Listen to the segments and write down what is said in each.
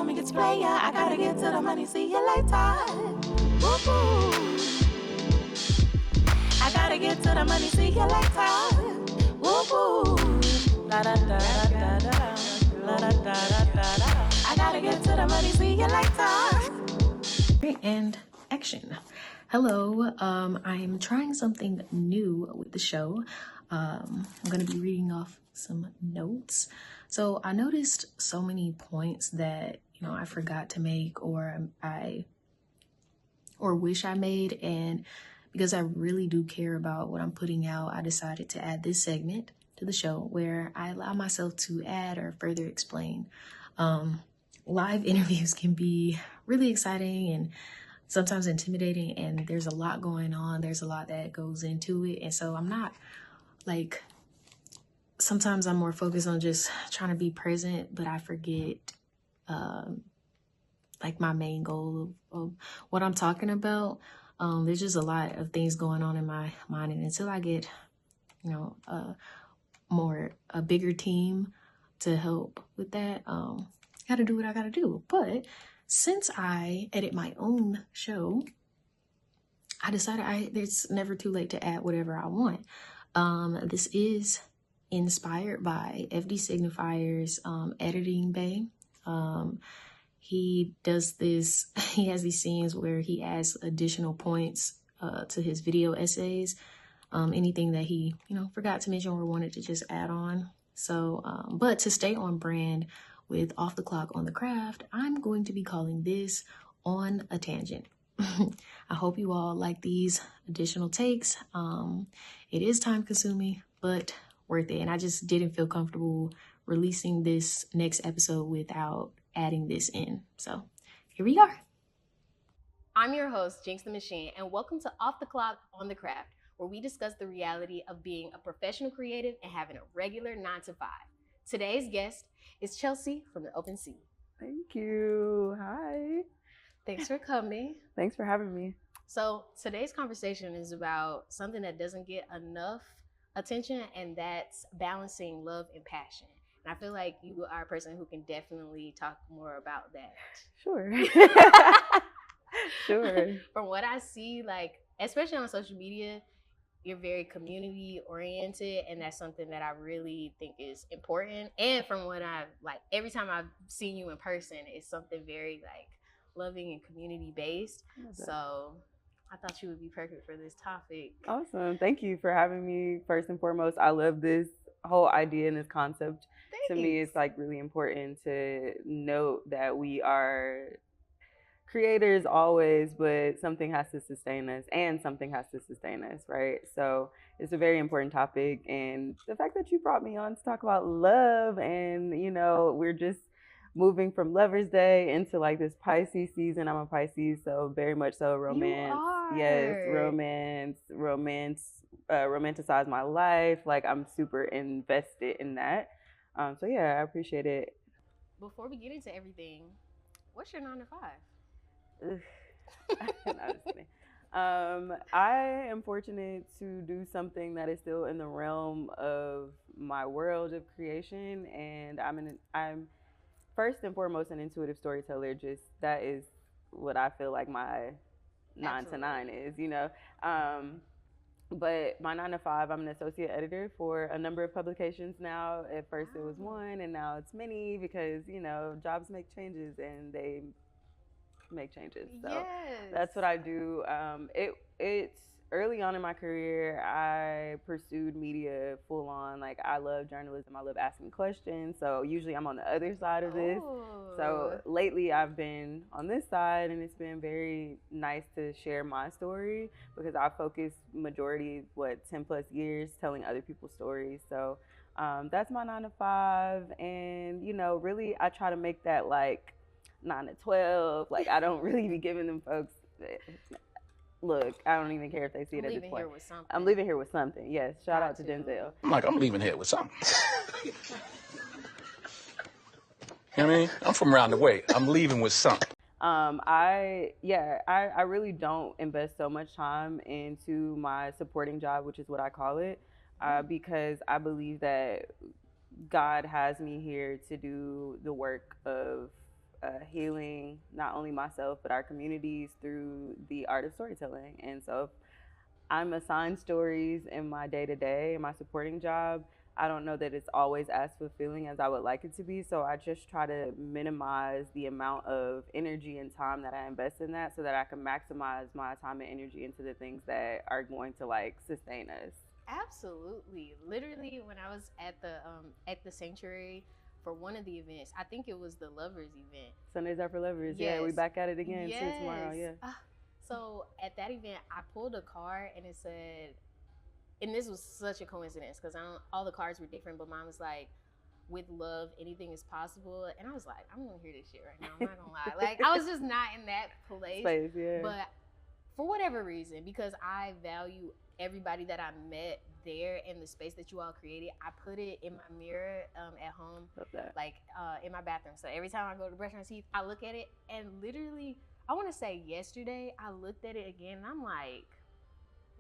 homie gets player. I gotta get to the money, see you later. Woo-hoo. I gotta get to the money, see you later. Woo-hoo. La-da-da-da-da-da. La-da-da-da-da-da. I gotta get to the money, see you later. And action. Hello, I'm trying something new with the show. I'm going to be reading off some notes. So I noticed so many points that, I forgot to make or wish I made. And because I really do care about what I'm putting out, I decided to add this segment to the show where I allow myself to add or further explain. Live interviews can be really exciting and sometimes intimidating, and there's a lot going on. There's a lot that goes into it. And so I'm not sometimes I'm more focused on just trying to be present, but I forget my main goal of what I'm talking about. There's just a lot of things going on in my mind. And until I get, a bigger team to help with that, got to do what I got to do. But since I edit my own show, I decided it's never too late to add whatever I want. This is inspired by FD Signifier's editing bay. He does this, he has these scenes where he adds additional points to his video essays, anything that he, forgot to mention or wanted to just add on. So, but to stay on brand with Off the Clock on the Craft, I'm going to be calling this On a Tangent. I hope you all like these additional takes. It is time consuming, but worth it. And I just didn't feel comfortable releasing this next episode without adding this in. So here we are. I'm your host, Jinx the Machine, and welcome to Off the Clock on the Craft, where we discuss the reality of being a professional creative and having a regular 9-to-5. Today's guest is Chelsea from the Open Sea. Thank you. Hi. Thanks for coming. Thanks for having me. So today's conversation is about something that doesn't get enough attention, and that's balancing love and passion. And I feel like you are a person who can definitely talk more about that. Sure. Sure. From what I see, especially on social media, you're very community oriented, and that's something that I really think is important. And from what every time I've seen you in person, it's something very loving and community based. So I thought you would be perfect for this topic. Awesome. Thank you for having me. First and foremost, I love this whole idea and this concept. Thanks. To me, it's really important to note that we are creators always, but something has to sustain us, and something has to sustain us, right? So it's a very important topic, and the fact that you brought me on to talk about love, and we're just moving from Lover's Day into this Pisces season. I'm a Pisces, so very much so romance. You are. Yes, romanticize my life. I'm super invested in that. So yeah, I appreciate it. Before we get into everything, what's your 9-to-5? No, just kidding. I am fortunate to do something that is still in the realm of my world of creation, and I'm first and foremost an intuitive storyteller. Just that is what I feel like my 9 to 9 is, But my 9-to-5, I'm an associate editor for a number of publications now. At first it was one, and now it's many because jobs make changes and they make changes. So yes. That's what I do. It's early on in my career, I pursued media full on. I love journalism. I love asking questions. So usually I'm on the other side of this. So lately I've been on this side, and it's been very nice to share my story because I focus majority, 10 plus years telling other people's stories. So that's my 9-to-5. And, really I try to make that 9 to 12. I don't really be giving them folks. Look, I don't even care if they see it at this point. I'm leaving here with something. Yes, shout out to Denzel. I'm leaving here with something. You know what I mean? I'm from around the way. I'm leaving with something. I really don't invest so much time into my supporting job, which is what I call it, because I believe that God has me here to do the work of healing not only myself but our communities through the art of storytelling. And so if I'm assigned stories in my day-to-day in my supporting job, I don't know that it's always as fulfilling as I would like it to be. So I just try to minimize the amount of energy and time that I invest in that so that I can maximize my time and energy into the things that are going to like sustain us. Absolutely. Literally, when I was at the sanctuary for one of the events, I think it was the Lovers event. Sundays are for lovers. Yes. Yeah, we back at it again Yes. too tomorrow. Yeah. So at that event, I pulled a card and it said, and this was such a coincidence because all the cards were different, but mine was like, with love, anything is possible. And I was like, I'm gonna hear this shit right now. I'm not gonna lie. Like, I was just not in that place. Space, yeah. But for whatever reason, because I value everybody that I met there in the space that you all created, I put it in my mirror at home, Love that. like in my bathroom. So every time I go to brush my teeth, I look at it, and literally, I want to say yesterday, I looked at it again, and I'm like,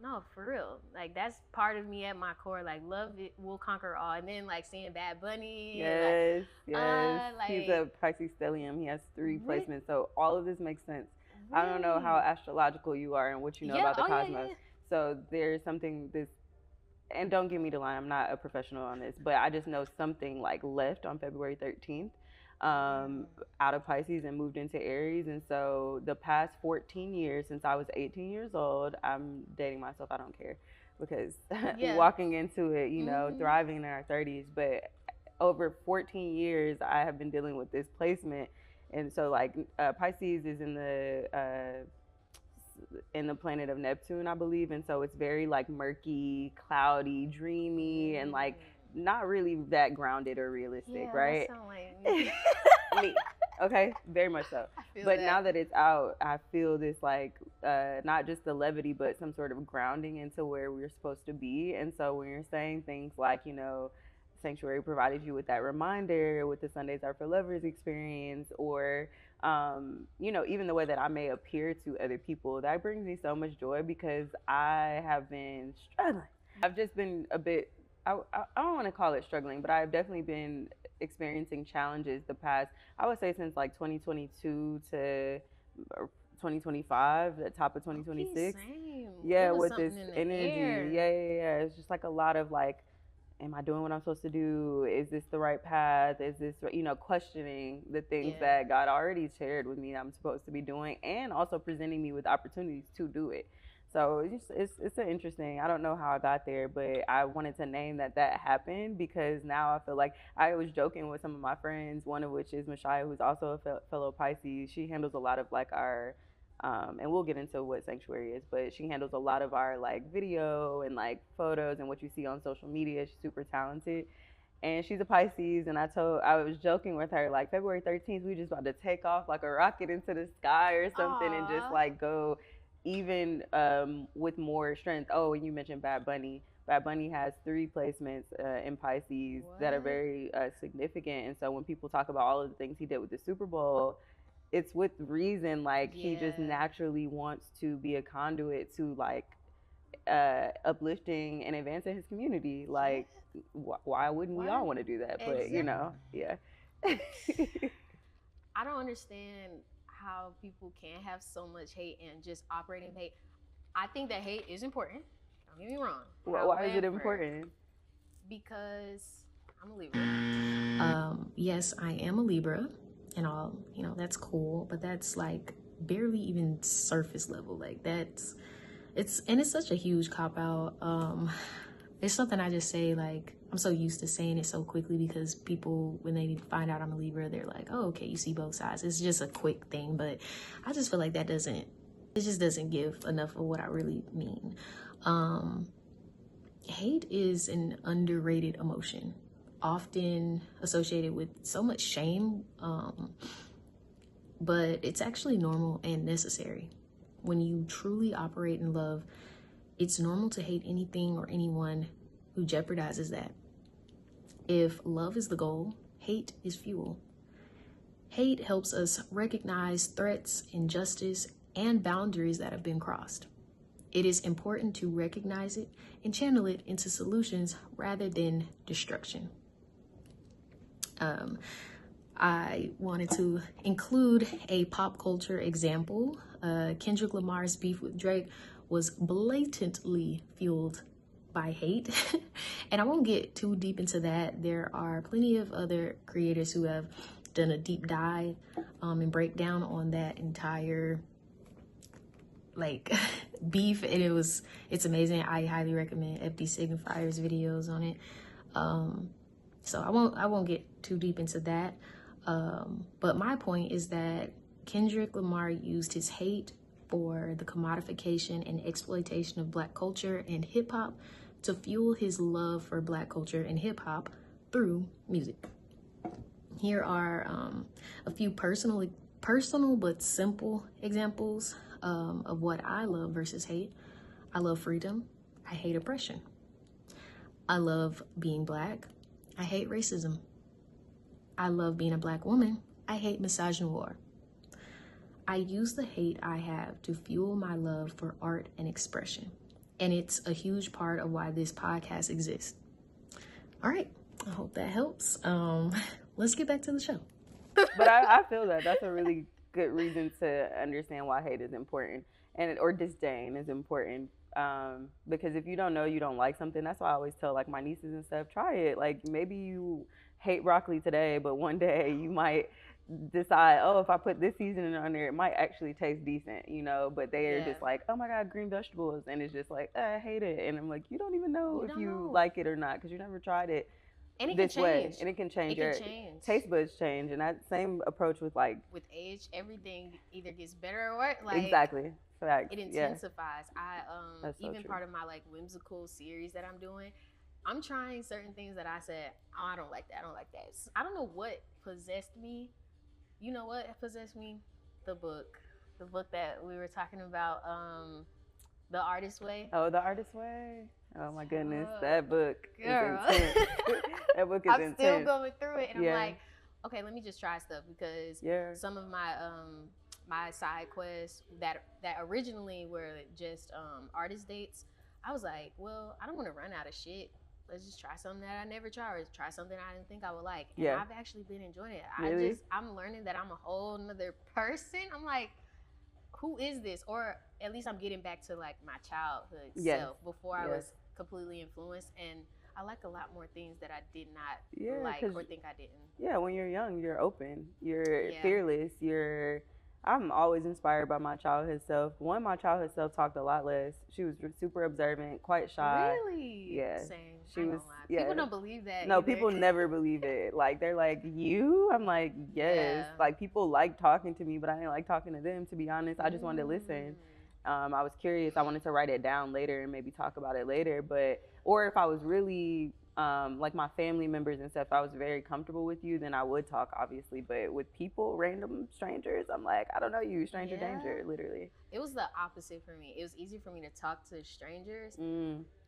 no, for real. Like, that's part of me at my core. Like, love it will conquer all. And then, like, seeing Bad Bunny. Yes, yes. like, He's a Pisces stellium. He has 3 placements. So all of this makes sense. Really? I don't know how astrological you are and what you know about the cosmos. Yeah. So there's something and don't get me to lie, I'm not a professional on this, but I just know something like left on February 13th out of Pisces and moved into Aries. And so the past 14 years, since I was 18 years old, I'm dating myself, I don't care, because walking into it, you know, thriving in our 30s, but over 14 years, I have been dealing with this placement. And so like Pisces is in the planet of Neptune, I believe. And so it's very like murky, cloudy, dreamy, and like not really that grounded or realistic, right? That sound like me. Okay, very much so. But now that it's out, I feel this like not just the levity, but some sort of grounding into where we're supposed to be. And so when you're saying things like, you know, Sanctuary provided you with that reminder with the Sundays Are for Lovers experience, or you know, even the way that I may appear to other people, that brings me so much joy because I have been struggling. I've just been a bit, I don't want to call it struggling, but I've definitely been experiencing challenges the past, I would say since like 2022 to 2025, the top of 2026. Same. Yeah, with this energy. Yeah. It's just like a lot of like, am I doing what I'm supposed to do? Is this the right path? Is this, you know, questioning the things that God already shared with me that I'm supposed to be doing, and also presenting me with opportunities to do it. So it's an interesting, I don't know how I got there, but I wanted to name that happened because now I feel like, I was joking with some of my friends, one of which is Mashaya, who's also a fellow Pisces. She handles a lot of like our, and we'll get into what Sanctuary is, but she handles a lot of our like video and like photos and what you see on social media. She's super talented. And she's a Pisces, and I was joking with her, like February 13th, we just about to take off like a rocket into the sky or something. And just like go even with more strength. Oh, and you mentioned Bad Bunny. Bad Bunny has 3 placements in Pisces that are very significant. And so when people talk about all of the things he did with the Super Bowl, it's with reason. Like he just naturally wants to be a conduit to like uplifting and advancing his community. Like why wouldn't we all want to do that? But you know, I don't understand how people can have so much hate and just operating hate. I think that hate is important. Don't get me wrong. Why is it important? Because I'm a Libra. Yes, I am a Libra and all, you know, that's cool, but that's like barely even surface level. Like it's such a huge cop out. It's something I just say, like, I'm so used to saying it so quickly because people, when they find out I'm a Libra, they're like, oh, okay, you see both sides. It's just a quick thing, but I just feel like it just doesn't give enough of what I really mean. Hate is an underrated emotion, often associated with so much shame, but it's actually normal and necessary. When you truly operate in love, it's normal to hate anything or anyone who jeopardizes that. If love is the goal, hate is fuel. Hate helps us recognize threats, injustice, and boundaries that have been crossed. It is important to recognize it and channel it into solutions rather than destruction. I wanted to include a pop culture example. Kendrick Lamar's beef with Drake was blatantly fueled by hate. And I won't get too deep into that. There are plenty of other creators who have done a deep dive and breakdown on that entire like beef, and it's amazing. I highly recommend FD Signifier's videos on it. So I won't get too deep into that. But my point is that Kendrick Lamar used his hate for the commodification and exploitation of Black culture and hip hop to fuel his love for Black culture and hip hop through music. Here are a few personal but simple examples of what I love versus hate. I love freedom. I hate oppression. I love being Black. I hate racism. I love being a Black woman. I hate misogyny. I use the hate I have to fuel my love for art and expression. And it's a huge part of why this podcast exists. All right, I hope that helps. Let's get back to the show. But I feel that that's a really good reason to understand why hate is important, or disdain is important. Because if you don't know you don't like something, that's why I always tell like my nieces and stuff, try it. Like maybe you hate broccoli today, but one day you might decide, oh, if I put this seasoning on there, it might actually taste decent, But they are just like, oh my God, green vegetables, and it's just like, I hate it, and I'm like, you don't even know if you like it or not because you never tried it. And it this can way, change. and it can change. It can change. Taste buds change, and that same approach with like with age, everything either gets better or worse. Like exactly, fact. It intensifies. Yeah. Even part of my like whimsical series that I'm doing, I'm trying certain things that I said, oh, I don't like that. I don't like that. I don't know what possessed me. You know what possessed me? The book that we were talking about, The Artist's Way. Oh, The Artist's Way. Oh my goodness, that book Girl. is intense. That book is I'm intense. still going through it, and Yeah. I'm like, okay, let me just try stuff because some of my my side quests that originally were just artist dates, I was like, well, I don't want to run out of shit. Let's just try something that I never tried, or try something I didn't think I would like. And I've actually been enjoying it. Really? I'm learning that I'm a whole nother person. I'm like, who is this? Or at least I'm getting back to like my childhood self before I was completely influenced, and I like a lot more things that I did not like or think I didn't. Yeah, when you're young, you're open, you're fearless, I'm always inspired by my childhood self. My childhood self talked a lot less. She was super observant, quite shy. Really? Yeah. Same. She was. Yeah. People don't believe that. No, either. people never believe it. Like they're like, you? I'm like, yes. Yeah. Like people like talking to me, but I didn't like talking to them. To be honest, I just wanted to listen. I was curious. I wanted to write it down later and maybe talk about it later. Or if I was really like my family members and stuff, I was very comfortable with you, then I would talk, obviously. But with people, random strangers, I'm like, I don't know you, stranger danger, literally. It was the opposite for me. It was easy for me to talk to strangers.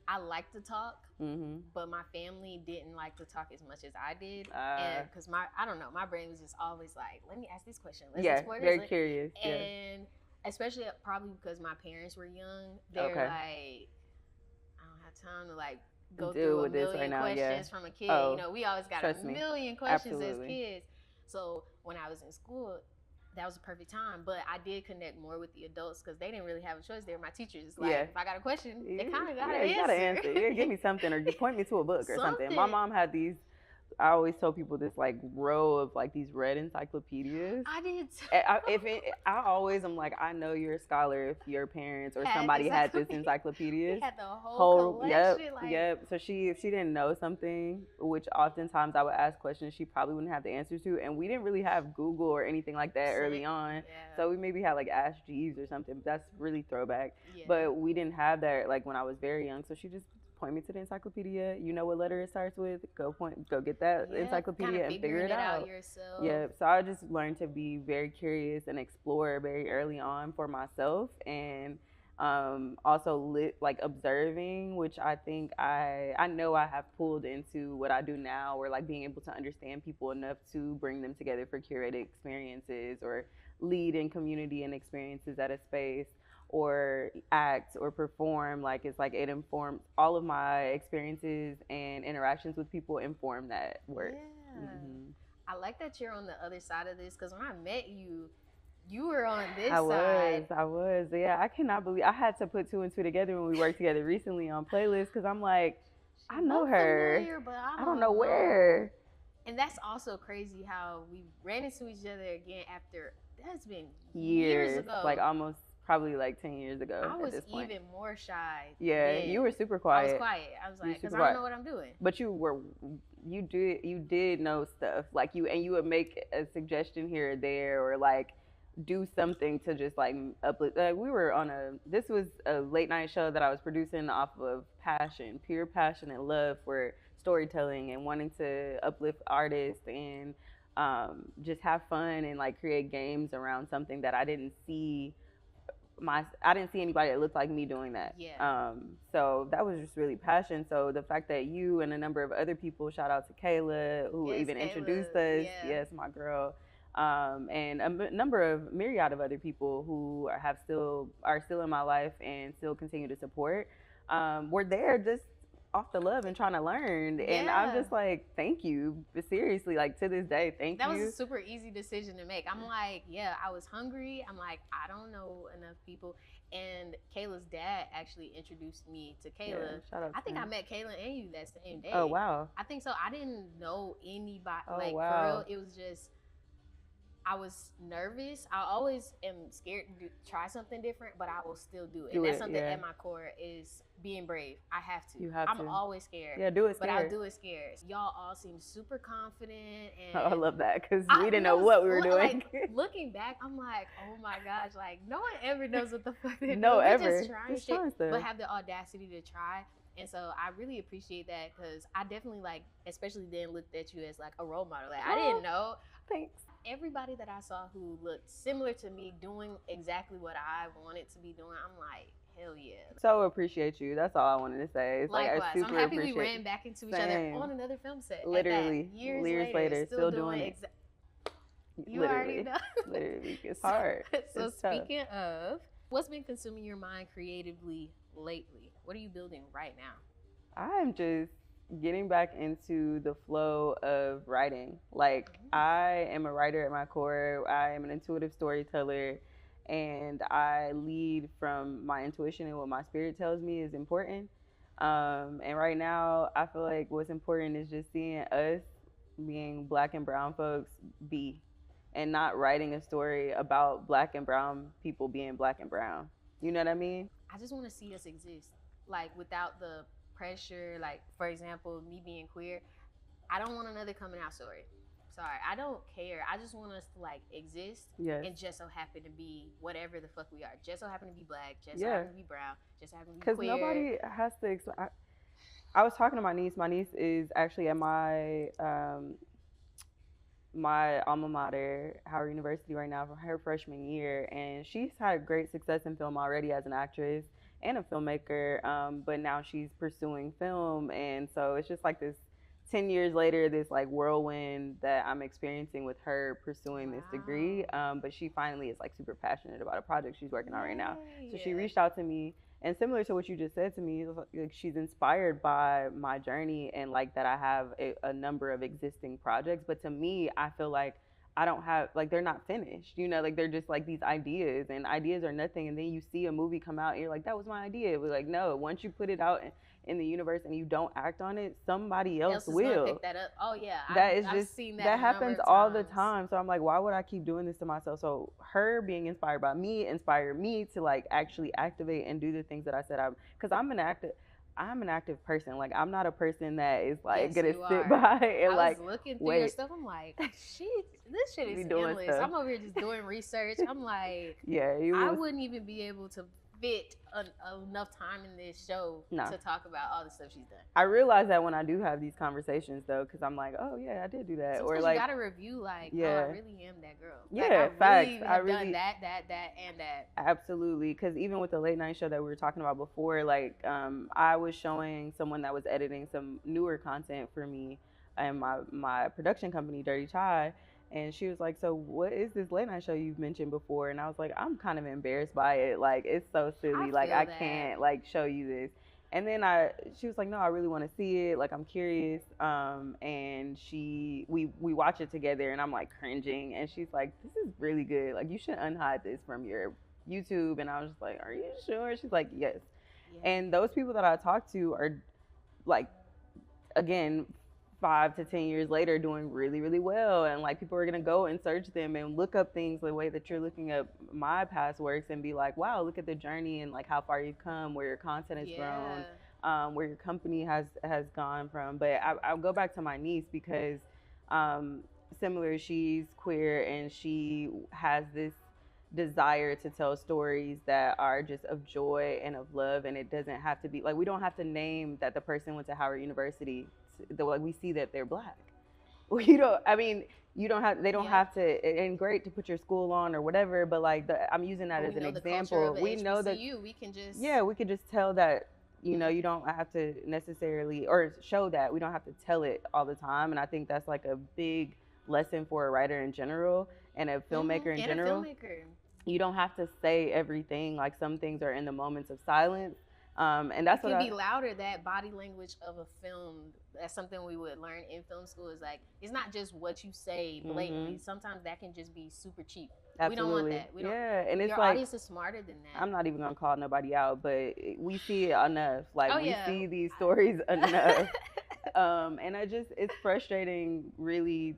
I like to talk, but my family didn't like to talk as much as I did, because I don't know, my brain was just always like, let me ask this question. Let's explore very this. curious. And especially probably because my parents were young, they're like, I don't have time to like go through a million questions from a kid. We always got a million questions as kids. So when I was in school, that was a perfect time. But I did connect more with the adults because they didn't really have a choice. They were my teachers. Like, if I got a question, they kind of got an answer. You got to answer. Yeah, give me something, or you point me to a book or something. My mom had these. I always tell people this like row of like these red encyclopedias. I did too. I always am like, I know you're a scholar if your parents or somebody had this encyclopedia. They had the whole collection. Yep. So if she didn't know something, which oftentimes I would ask questions she probably wouldn't have the answers to, and we didn't really have Google or anything like that early on. Yeah. So we maybe had like Ask Jeeves or something. That's really throwback. Yeah. But we didn't have that like when I was very young. So she just point me to the encyclopedia. You know what letter it starts with? Go get that encyclopedia and figure it out yourself. Yeah. So I just learned to be very curious and explore very early on for myself, and also like observing, which I think I know I have pulled into what I do now, or like being able to understand people enough to bring them together for curated experiences, or lead in community and experiences at a space, or act or perform. Like it's like it informs all of my experiences and interactions with people, inform that work. I like that you're on the other side of this, because when I met you, you were on this I side. was. Yeah, I cannot believe I had to put two and two together when we worked together recently on playlists because I'm like, I know Look her. familiar, but I I don't don't know where. And that's also crazy how we ran into each other again after that's been Years ago. like almost probably like 10 years ago. I was at this point. even more shy. Yeah, then. you were super quiet. I was quiet. I was like, because I don't know what I'm doing. But you did know stuff. Like you would make a suggestion here or there, or like do something to just like uplift. We were on this was a late night show that I was producing off of passion, pure passion and love for storytelling and wanting to uplift artists and just have fun and like create games around something that I didn't see anybody that looked like me doing that. Yeah. So that was just really passion. So the fact that you and a number of other people, shout out to Kayla, who even introduced us. Yeah. Yes, my girl. And a number of myriad of other people who are still in my life and still continue to support. Were there just off the love and trying to learn. And I'm just like, thank you. But seriously, like to this day, thank you. That was a super easy decision to make. I'm like, yeah, I was hungry. I'm like, I don't know enough people. And Kayla's dad actually introduced me to Kayla. Yeah, shout out to I think him. I met Kayla and you that same day. Oh, wow. I think so. I didn't know anybody. Oh, like, wow. for real, it was just, I was nervous. I always am scared to try something different, but I will still do it. And that's something at my core is being brave. I have to. You have to. I'm always scared. Yeah, do it scared. But I'll do it scared. Y'all all seem super confident. And I love that because we didn't know what we were doing. Like, looking back, I'm like, oh my gosh, like no one ever knows what the fuck they're no, doing. ever. Just trying shit, but have the audacity to try. And so I really appreciate that because I definitely like, especially then looked at you as like a role model. Like I didn't know. Thanks. Everybody that I saw who looked similar to me doing exactly what I wanted to be doing, I'm like, hell yeah. So appreciate you. That's all I wanted to say. It's likewise. Like, I super I'm happy appreciate we ran back into each other on another film set. Literally. Years later, still doing it. You already know. Literally. It's hard. So it's speaking of, what's been consuming your mind creatively lately? What are you building right now? I'm just getting back into the flow of writing. Like, I am a writer at my core. I am an intuitive storyteller, and I lead from my intuition and what my spirit tells me is important. And right now, I feel like what's important is just seeing us being Black and brown folks be, and not writing a story about Black and brown people being Black and brown. You know what I mean? I just want to see us exist, like without the pressure. Like, for example, me being queer, I don't want another coming out story. Sorry, I don't care. I just want us to like exist and just so happen to be whatever the fuck we are. Just so happen to be Black, just so happen to be brown, just so happen to be queer. Because nobody has to. I was talking to my niece. My niece is actually at my my alma mater, Howard University, right now for her freshman year, and she's had great success in film already as an actress and a filmmaker, but now she's pursuing film, and so it's just like this 10 years later, this like whirlwind that I'm experiencing with her pursuing this degree, but she finally is like super passionate about a project she's working on right now. So she reached out to me, and similar to what you just said to me, like she's inspired by my journey and like that I have a number of existing projects, but to me, I feel like I don't have, like, they're not finished, you know, like they're just like these ideas, and ideas are nothing, and then you see a movie come out and you're like, that was my idea. But like, no, once you put it out in the universe and you don't act on it, somebody else will pick that up. Oh yeah, I've seen that happens all the time. So I'm like, why would I keep doing this to myself? So her being inspired by me inspired me to like actually activate and do the things that I said because I'm an active person. Like, I'm not a person that is like gonna sit by and like was looking through your stuff. I'm like, this shit is endless. I'm over here just doing research. I'm like, I wouldn't even be able to fit enough time in this show to talk about all the stuff she's done. I realize that when I do have these conversations though, because I'm like, oh yeah, I did do that. Sometimes or like, you gotta review like, oh, I really am that girl. Yeah, like, facts. I really done that, and that. Absolutely, because even with the late night show that we were talking about before, like I was showing someone that was editing some newer content for me and my production company, Dirty Chai. And she was like, so what is this late night show you've mentioned before? And I was like, I'm kind of embarrassed by it. Like, it's so silly. Like, I can't like show you this. And then she was like, no, I really want to see it. Like, I'm curious. And we watch it together, and I'm like cringing. And she's like, this is really good. Like, you should unhide this from your YouTube. And I was just like, are you sure? She's like, yes. Yeah. And those people that I talk to are like, again, 5 to 10 years later doing really, really well. And like, people are going to go and search them and look up things the way that you're looking up my past works and be like, wow, look at the journey and like how far you've come, where your content has grown, where your company has gone from. But I'll go back to my niece because similar, she's queer and she has this desire to tell stories that are just of joy and of love, and it doesn't have to be like, we don't have to name that the person went to Howard University, like we see that they're Black. You don't, I mean, you don't have, they don't have to, and great to put your school on or whatever, but like I'm using that as an example. We know that we can just we could just tell that, you know, you don't have to necessarily, or show that we don't have to tell it all the time. And I think that's like a big lesson for a writer in general and a filmmaker in general. You don't have to say everything. Like, some things are in the moments of silence. And that's what be louder. That body language of a film, that's something we would learn in film school, is like, it's not just what you say blatantly. Sometimes that can just be super cheap. Absolutely. We don't want that. We don't, and it's your like, audience is smarter than that. I'm not even gonna call nobody out, but we see it enough. Like, we see these stories enough. And it's frustrating really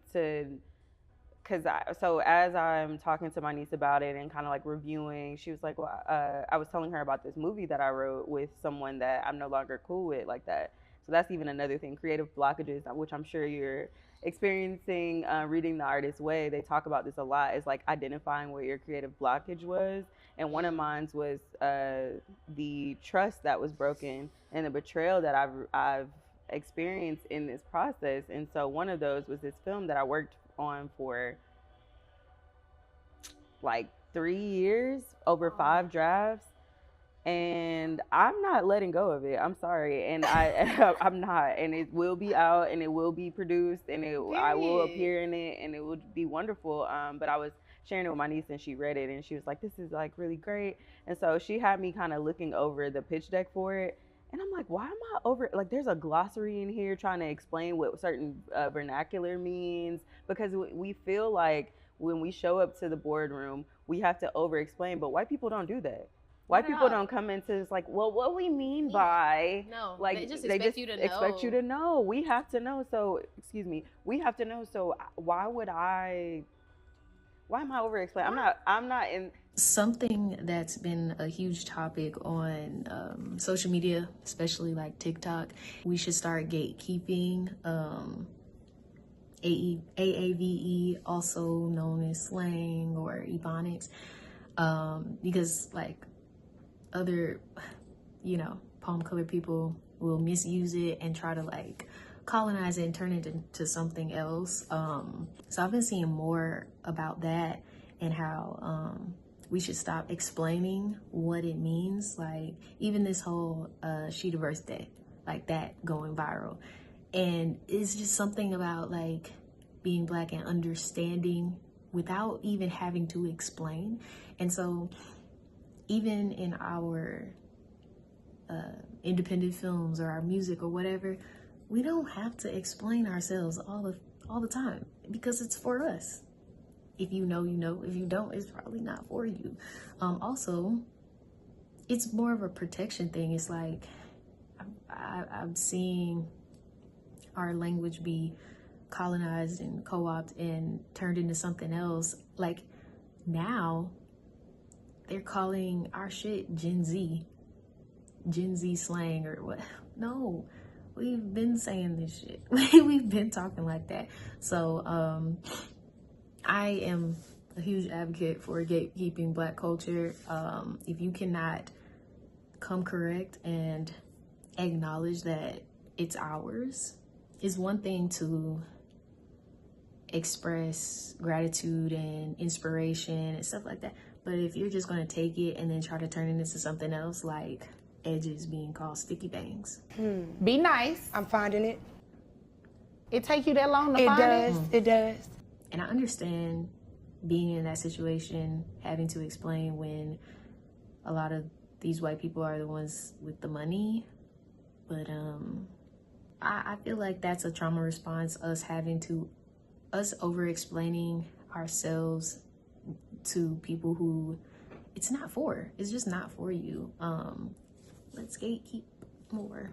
because as I'm talking to my niece about it and kind of like reviewing, she was like, well, I was telling her about this movie that I wrote with someone that I'm no longer cool with, like that. So that's even another thing, creative blockages, which I'm sure you're experiencing. Reading The Artist's Way, they talk about this a lot, is like identifying what your creative blockage was. And one of mine was the trust that was broken and the betrayal that I've experienced in this process. And so one of those was this film that I worked on for like 3 years, over 5 drafts, and I'm not letting go of it. I'm sorry, and I'm not, and it will be out, and it will be produced, and I will appear in it, and it will be wonderful. But I was sharing it with my niece, and she read it, and she was like, "This is like really great," and so she had me kind of looking over the pitch deck for it. And I'm like, why am I over, like, there's a glossary in here trying to explain what certain vernacular means, because we feel like when we show up to the boardroom, we have to over explain, but white people don't do that. White people don't come into this like, well, what we mean by, like, they just expect you to know. We have to know. So, we have to know. So why am I over explaining? I'm not in. Something that's been a huge topic on social media, especially like TikTok, we should start gatekeeping AAVE, also known as slang or ebonics, because like other, palm colored people will misuse it and try to like colonize it and turn it into something else. So I've been seeing more about that and how we should stop explaining what it means. Like even this whole She Diverse Day, like that going viral. And it's just something about like being Black and understanding without even having to explain. And so even in our independent films or our music or whatever, we don't have to explain ourselves all the time because it's for us. If you know, you know. If you don't, it's probably not for you. Also, it's more of a protection thing. It's like I'm seeing our language be colonized and co-opted and turned into something else. Like now, they're calling our shit Gen Z slang or what? No, we've been saying this shit. We've been talking like that. So I am a huge advocate for gatekeeping Black culture. If you cannot come correct and acknowledge that it's ours, it's one thing to express gratitude and inspiration and stuff like that. But if you're just going to take it and then try to turn it into something else, like edges being called sticky bangs. Be nice. I'm finding it. It take you that long to find it? It does. And I understand being in that situation, having to explain when a lot of these white people are the ones with the money But I feel like that's a trauma response, us over explaining ourselves to people who it's not for. It's just not for you. Let's gatekeep more.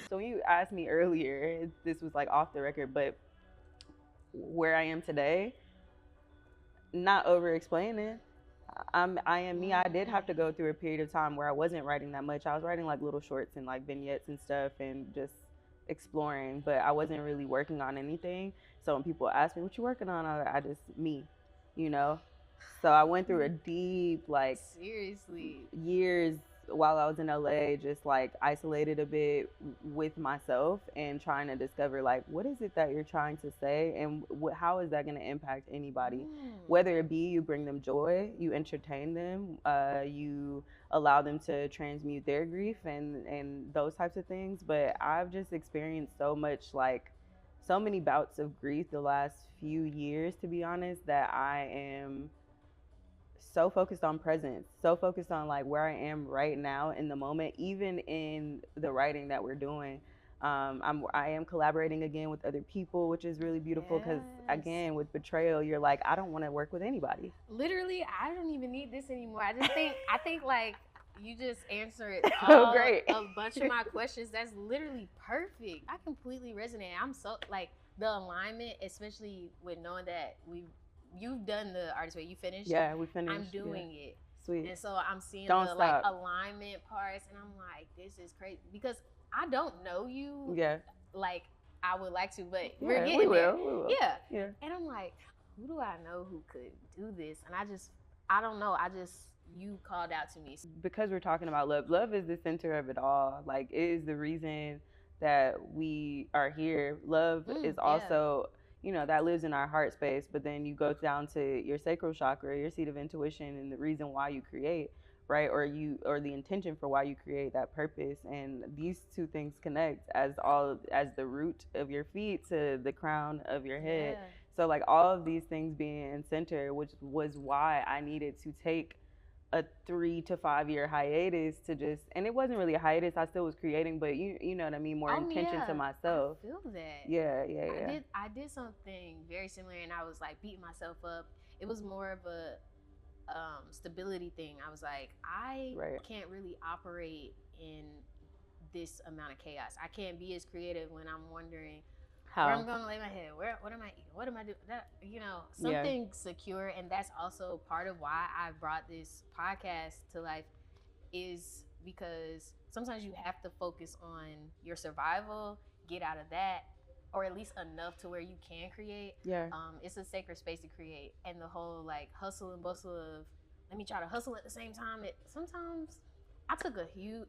So when you asked me earlier, this was like off the record, but where I am today, not over explaining. I am me. I did have to go through a period of time where I wasn't writing that much. I was writing like little shorts and like vignettes and stuff and just exploring, but I wasn't really working on anything. So when people ask me what you working on, I just me, you know. So I went through a deep like Seriously. years while I was in LA, just like isolated a bit with myself and trying to discover like what is it that you're trying to say and how is that going to impact anybody, whether it be you bring them joy, you entertain them, you allow them to transmute their grief and those types of things. But I've just experienced so much like so many bouts of grief the last few years, to be honest, that I am so focused on presence, so focused on like where I am right now in the moment, even in the writing that we're doing. I am collaborating again with other people, which is really beautiful because again, with betrayal, you're like, I don't want to work with anybody. Literally, I don't even need this anymore. I think like you just answered Great. a bunch of my questions. That's literally perfect. I completely resonate. I'm so like the alignment, especially with knowing that you've done the artist way. You finished? Yeah, we finished. I'm doing it. Sweet. And so I'm seeing Don't the stop. like alignment parts, and I'm like, this is crazy because I don't know you. Yeah. Like I would like to, but Yeah, we're getting we there. will. Yeah. And I'm like, who do I know who could do this? And I don't know. You called out to me. Because we're talking about love. Love is the center of it all. Like, it is the reason that we are here. Love is also, you know, that lives in our heart space. But then you go down to your sacral chakra, your seat of intuition, and the reason why you create, right? Or the intention for why you create, that purpose. And these two things connect as the root of your feet to the crown of your head. Yeah. So like all of these things being in center, which was why I needed to take a 3 to 5 year hiatus to just, and it wasn't really a hiatus, I still was creating, but you know what I mean, more intention to myself. I feel that. Yeah. I did something very similar, and I was like beating myself up. It was more of a stability thing. I was like, I can't really operate in this amount of chaos. I can't be as creative when I'm wondering where I'm going to lay my head. What am I eating? What am I doing? That, you know, something secure. And that's also part of why I brought this podcast to life, is because sometimes you have to focus on your survival, get out of that, or at least enough to where you can create. Yeah. It's a sacred space to create. And the whole like hustle and bustle of, let me try to hustle at the same time. Sometimes I took a huge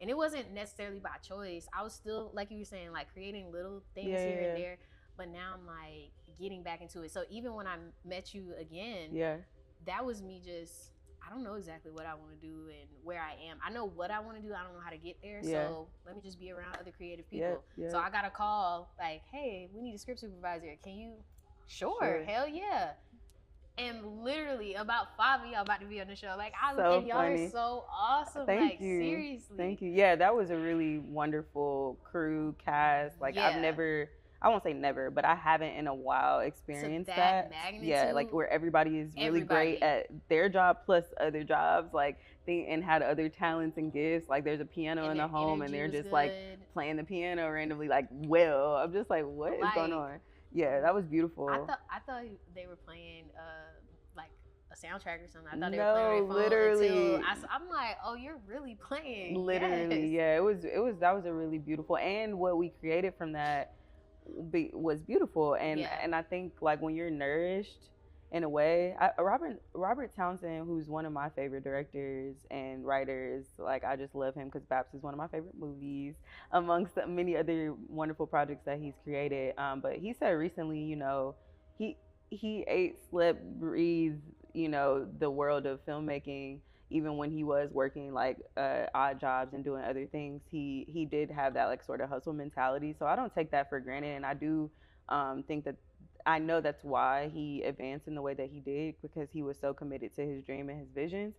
and it wasn't necessarily by choice. I was still, like you were saying, like creating little things here and there. But now I'm like getting back into it. So even when I met you again, that was me just, I don't know exactly what I want to do and where I am. I know what I want to do. I don't know how to get there. So let me just be around other creative people. So I got a call like, hey, we need a script supervisor. Can you? Sure. Hell yeah. And literally about 5 of y'all about to be on the show. Like, and y'all are so awesome. Thank you. Seriously. Thank you. Yeah, that was a really wonderful crew cast. Like, I've never, I won't say never, but I haven't in a while experienced that. Magnitude. Yeah, like where everybody is really great at their job plus other jobs, like and had other talents and gifts. Like there's a piano in the home and they're just like playing the piano randomly. Like, well, I'm just like, what is going on? Yeah, that was beautiful. I thought they were playing like a soundtrack or something. I thought they were playing No, literally. I'm like, oh, you're really playing. Literally, yeah. It was that was a really beautiful, and what we created from that was beautiful. And I think like when you're nourished in a way, Robert Townsend, who's one of my favorite directors and writers, like I just love him because Baps is one of my favorite movies amongst the many other wonderful projects that he's created. But he said recently, you know, he ate, slept, breathed, you know, the world of filmmaking. Even when he was working like odd jobs and doing other things, he did have that like sort of hustle mentality. So I don't take that for granted, and I do think that I know that's why he advanced in the way that he did, because he was so committed to his dream and his visions.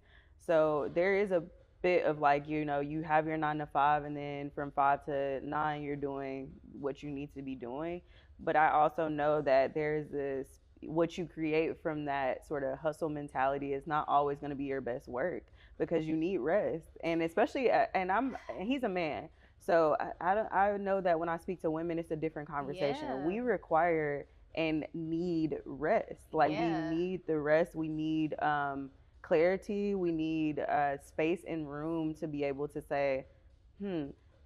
So there is a bit of like, you know, you have your 9 to 5, and then from 5 to 9 you're doing what you need to be doing. But I also know that there's this, what you create from that sort of hustle mentality is not always going to be your best work, because you need rest. And especially and he's a man, so I know that when I speak to women, it's a different conversation. Yeah. We require and need rest. Like, we need the rest. We need clarity. We need space and room to be able to say,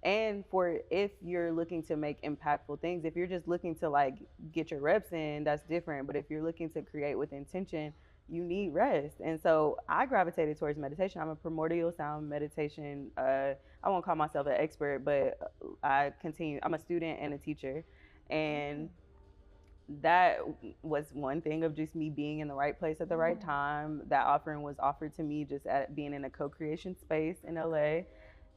and for, if you're looking to make impactful things, if you're just looking to like get your reps in, that's different. But if you're looking to create with intention, you need rest. And so I gravitated towards meditation. I'm a primordial sound meditation. I won't call myself an expert, but I'm a student and a teacher. And that was one thing of just me being in the right place at the right time. That offering was offered to me just at being in a co-creation space in LA.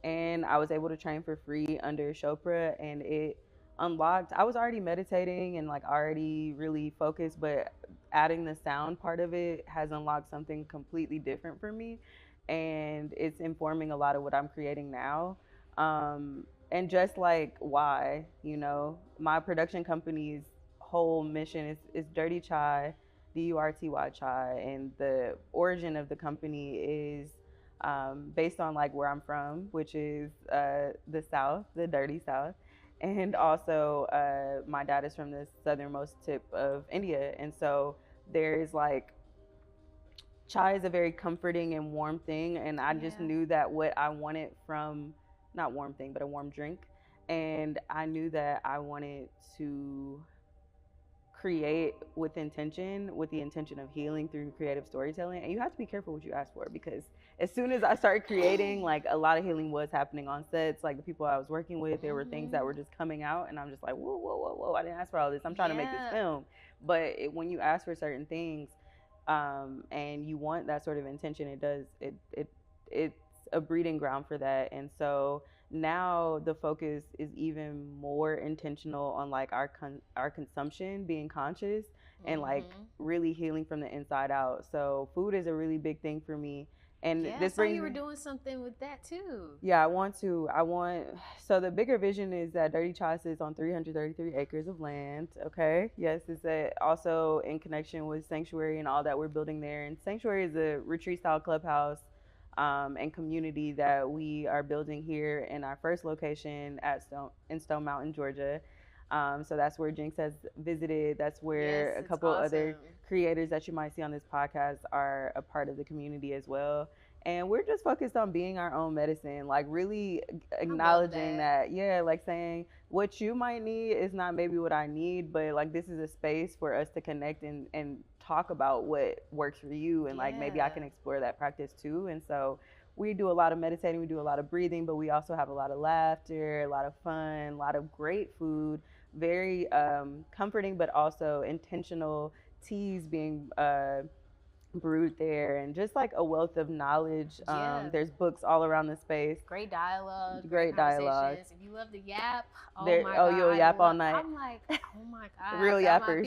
And I was able to train for free under Chopra, and it unlocked, I was already meditating and like already really focused, but adding the sound part of it has unlocked something completely different for me. And it's informing a lot of what I'm creating now. And just like why, you know, my production company's whole mission is Dirty Chai, DURTY Chai, and the origin of the company is based on like where I'm from, which is the South, the dirty South. And also, my dad is from the southernmost tip of India. And so there's like, chai is a very comforting and warm thing. And I just knew that what I wanted from, not warm thing, but a warm drink. And I knew that I wanted to create with intention, with the intention of healing through creative storytelling. And you have to be careful what you ask for, because as soon as I started creating, like, a lot of healing was happening on sets. Like, the people I was working with, there were things that were just coming out, and I'm just like, whoa, whoa, whoa, whoa, I didn't ask for all this. I'm trying to make this film. But when you ask for certain things, and you want that sort of intention, it's a breeding ground for that. And so now the focus is even more intentional on like our consumption, being conscious, and like really healing from the inside out. So food is a really big thing for me. And this brings, you were doing something with that too. Yeah, I want. So the bigger vision is that Dirty Chai sits on 333 acres of land. Okay, yes, it's also in connection with Sanctuary and all that we're building there. And Sanctuary is a retreat style clubhouse and community that we are building here in our first location in Stone Mountain, Georgia. So that's where Jinx has visited. That's where a couple other creators that you might see on this podcast are a part of the community as well. And we're just focused on being our own medicine, like really acknowledging that, like saying what you might need is not maybe what I need, but like this is a space for us to connect and talk about what works for you, and like maybe I can explore that practice too. And so we do a lot of meditating, we do a lot of breathing, but we also have a lot of laughter, a lot of fun, a lot of great food, very comforting, but also intentional teas being brewed there, and just like a wealth of knowledge. There's books all around the space. Great dialogue. Great dialogue. If you love the yap, my God, you'll yap all night. I'm like, oh my God. Real yappers.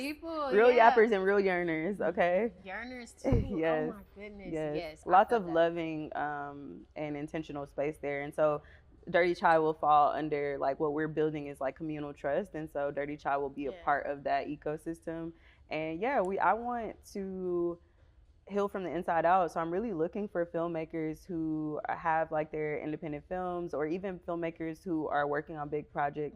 Real yappers and real yearners, okay? Yearners too. Yes. Oh my goodness. Yes. Lots of loving and intentional space there. And so Dirty Chai will fall under like what we're building is like communal trust. And so Dirty Chai will be a part of that ecosystem. And I want to heal from the inside out. So I'm really looking for filmmakers who have like their independent films, or even filmmakers who are working on big budget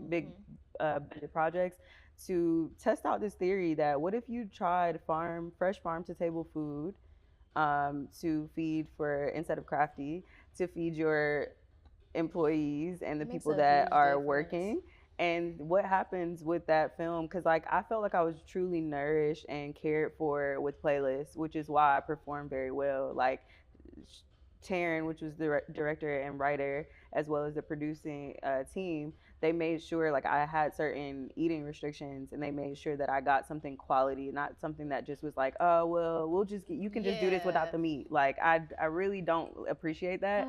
projects, to test out this theory that what if you tried fresh farm to table food to feed instead of crafty, to feed your employees and the people that are working. And what happens with that film, because like I felt like I was truly nourished and cared for with playlists, which is why I performed very well. Like Taryn, which was the director and writer, as well as the producing team, they made sure like I had certain eating restrictions, and they made sure that I got something quality, not something that just was like, oh well, you can just do this without the meat. Like I really don't appreciate that.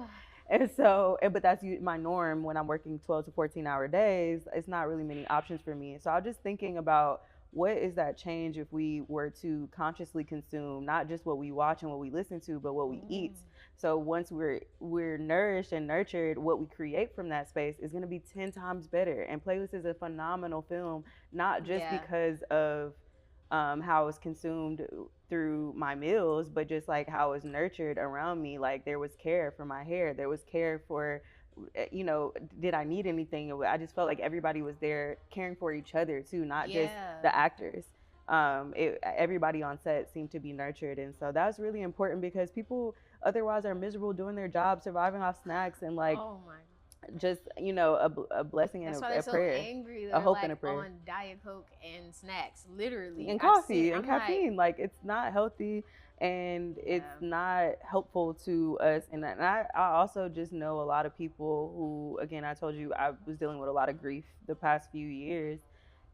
And so, but that's my norm when I'm working 12 to 14 hour days. It's not really many options for me. So I was just thinking about what is that change if we were to consciously consume not just what we watch and what we listen to, but what we eat? So once we're nourished and nurtured, what we create from that space is going to be 10 times better. And Playlist is a phenomenal film, not just because of how it was consumed through my meals, but just like how it was nurtured around me. Like there was care for my hair, there was care for, you know, did I need anything? I just felt like everybody was there caring for each other too, not just the actors. Everybody on set seemed to be nurtured, and so that's really important because people otherwise are miserable doing their job, surviving off snacks and like just, you know, a blessing and that's a why they're prayer, so angry. a They're hope like and a prayer. On Diet Coke and snacks, literally, and coffee and caffeine. Like it's not healthy and it's not helpful to us. And I also just know a lot of people who, again, I told you I was dealing with a lot of grief the past few years,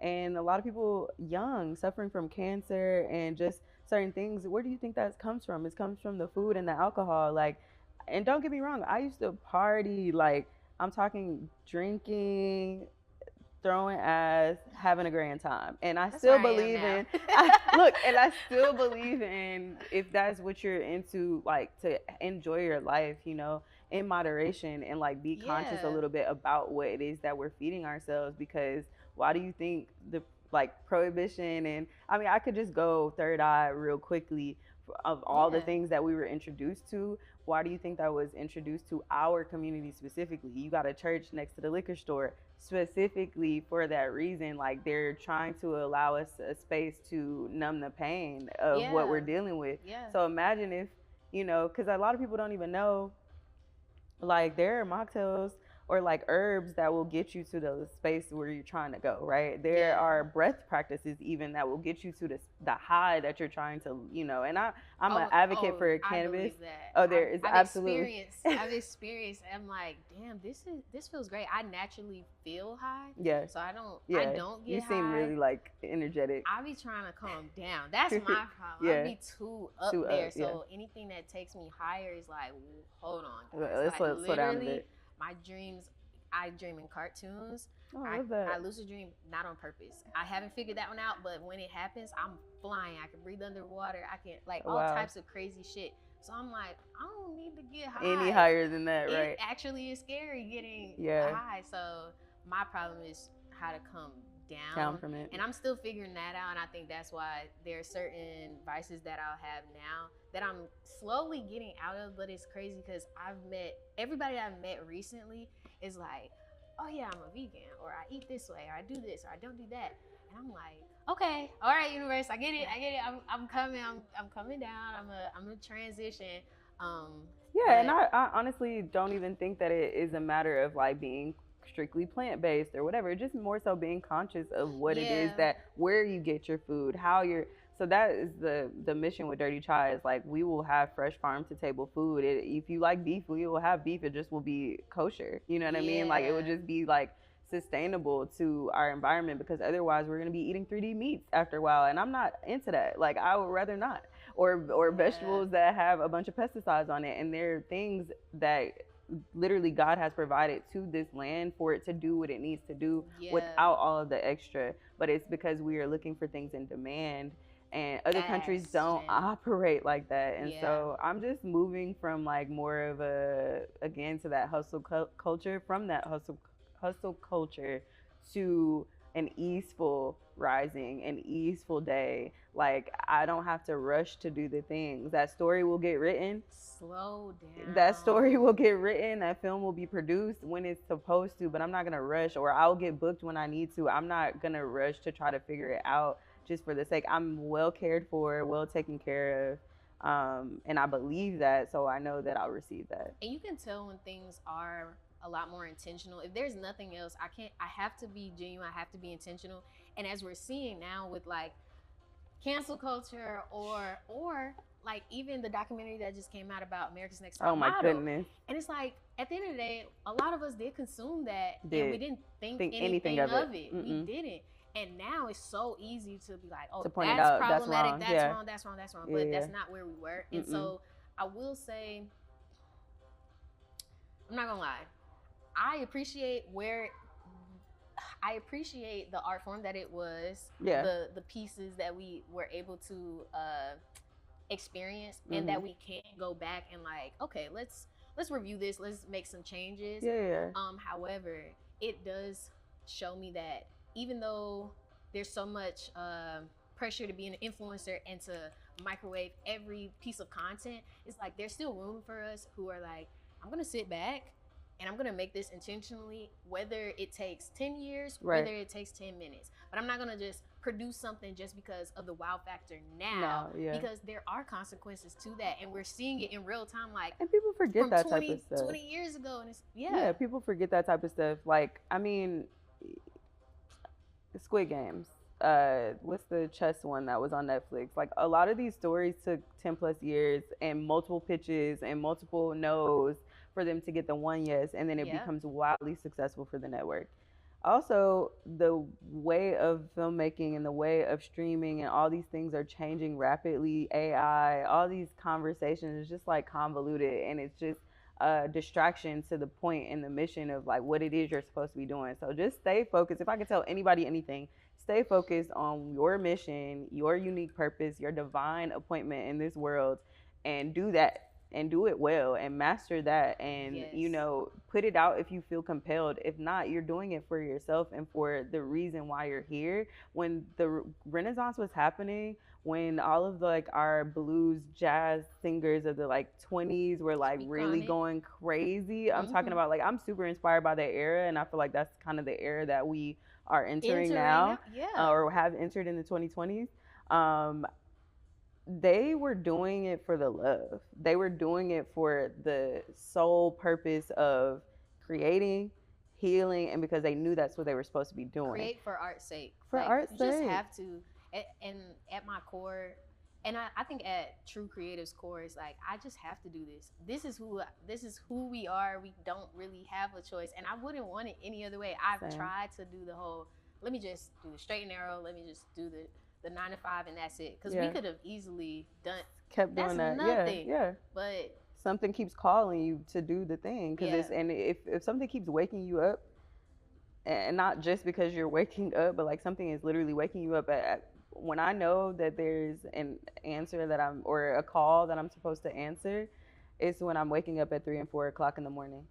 and a lot of people young suffering from cancer and just certain things. Where do you think that comes from? It comes from the food and the alcohol. Like, and don't get me wrong, I used to party, like I'm talking drinking, throwing ass, having a grand time. And I still believe in, and I still believe in, if that's what you're into, like to enjoy your life, you know, in moderation, and like be conscious a little bit about what it is that we're feeding ourselves. Because why do you think the like prohibition, and I mean, I could just go third eye real quickly of all the things that we were introduced to. Why do you think that was introduced to our community specifically? You got a church next to the liquor store specifically for that reason. Like they're trying to allow us a space to numb the pain of what we're dealing with. So imagine if, you know, because a lot of people don't even know, like there are mocktails or like herbs that will get you to the space where you're trying to go, right? There are breath practices even that will get you to the high that you're trying to, you know. And I'm an advocate for cannabis. There is absolutely. I've experienced. I'm like, damn, this feels great. I naturally feel high. So I don't get you high. seem really like energetic. I be trying to calm down. That's my problem. I be too up there. So anything that takes me higher is like, hold on, guys. Let's slow down a bit. My dreams, I dream in cartoons. I love that. I lucid dream not on purpose. I haven't figured that one out, but when it happens, I'm flying. I can breathe underwater. I can all types of crazy shit. So I'm like, I don't need to get high. Any higher than that, right? It actually is scary getting high. So my problem is how to come down from it. And I'm still figuring that out. And I think that's why there are certain vices that I'll have now that I'm slowly getting out of. But it's crazy because everybody I've met recently is like, oh yeah, I'm a vegan, or I eat this way, or I do this, or I don't do that. And I'm like, okay, all right, universe, I get it. I'm coming down. I'm a transition. And I honestly don't even think that it is a matter of like being strictly plant-based or whatever. It's just more so being conscious of what it is that, where you get your food, how you're. So that is the mission with Dirty Chai, is like we will have fresh farm to table food. If you like beef, we will have beef. It just will be kosher. You know what I mean? Like it would just be like sustainable to our environment, because otherwise we're gonna be eating 3D meats after a while, and I'm not into that. Like I would rather not, or vegetables that have a bunch of pesticides on it, and they're things that literally God has provided to this land for it to do what it needs to do without all of the extra. But it's because we are looking for things in demand, and other countries don't operate like that. And so I'm just moving from like more of again to that hustle culture, from that hustle culture to an easeful rising, an easeful day. Like I don't have to rush to do the things. That story will get written. Slow down. That story will get written. That film will be produced when it's supposed to, but I'm not gonna rush, or I'll get booked when I need to. I'm not gonna rush to try to figure it out just for the sake. I'm well cared for, well taken care of. And I believe that, so I know that I'll receive that. And you can tell when things are a lot more intentional. If there's nothing else, I have to be genuine, I have to be intentional. And as we're seeing now with like cancel culture, or like even the documentary that just came out about America's Next Top Model. Oh my goodness. And it's like, at the end of the day, a lot of us did consume that, and we didn't think anything of it. We didn't. And now it's so easy to be like, oh, to point that's it out, problematic, that's wrong. that's wrong. But that's not where we were. And so I will say, I'm not gonna lie, I appreciate where I appreciate the art form that it was, Yeah. the pieces that we were able to experience, and that we can go back and like, okay, let's review this, let's make some changes. Yeah. However, it does show me that even though there's so much pressure to be an influencer and to microwave every piece of content, it's like there's still room for us who are like, I'm gonna sit back and I'm gonna make this intentionally, whether it takes 10 years, Right. whether it takes 10 minutes. But I'm not gonna just produce something just because of the wow factor now, because there are consequences to that, and we're seeing it in real time. Like, and people forget from that 20, type of stuff. 20 years ago, and it's Yeah, people forget that type of stuff. Like, I mean, Squid Games. What's the chess one that was on Netflix? Like, a lot of these stories took 10 plus years and multiple pitches and multiple no's for them to get the one yes, and then it becomes wildly successful for the network. Also, the way of filmmaking and the way of streaming and all these things are changing rapidly. AI, all these conversations is just like convoluted, and it's just a distraction to the point and the mission of like what it is you're supposed to be doing. So just stay focused. If I could tell anybody anything, stay focused on your mission, your unique purpose, your divine appointment in this world, and do that, and do it well, and master that, and you know, put it out if you feel compelled. If not, you're doing it for yourself and for the reason why you're here. When the Renaissance was happening, when all of the, like, our blues jazz singers of the like 20s were like really going crazy, I'm talking about, like, I'm super inspired by that era, and I feel like that's kind of the era that we are entering now. Or have entered in the 2020s. They were doing it for the love. They were doing it for the sole purpose of creating, healing, and because they knew that's what they were supposed to be doing. Create for art's sake. For like, art's you sake. just have to. And at my core, and I think at True Creative's core, it's like, I just have to do this. This is who we are. We don't really have a choice, and I wouldn't want it any other way. I've tried to do the whole, let me just do the straight and narrow. Let me just do the 9 to 5, and that's it. Because we could have easily kept doing that. Nothing. Yeah. But something keeps calling you to do the thing. Because and if something keeps waking you up, and not just because you're waking up, but like something is literally waking you up when I know that there's an answer that or a call that I'm supposed to answer, it's when I'm waking up at 3 and 4 o'clock in the morning.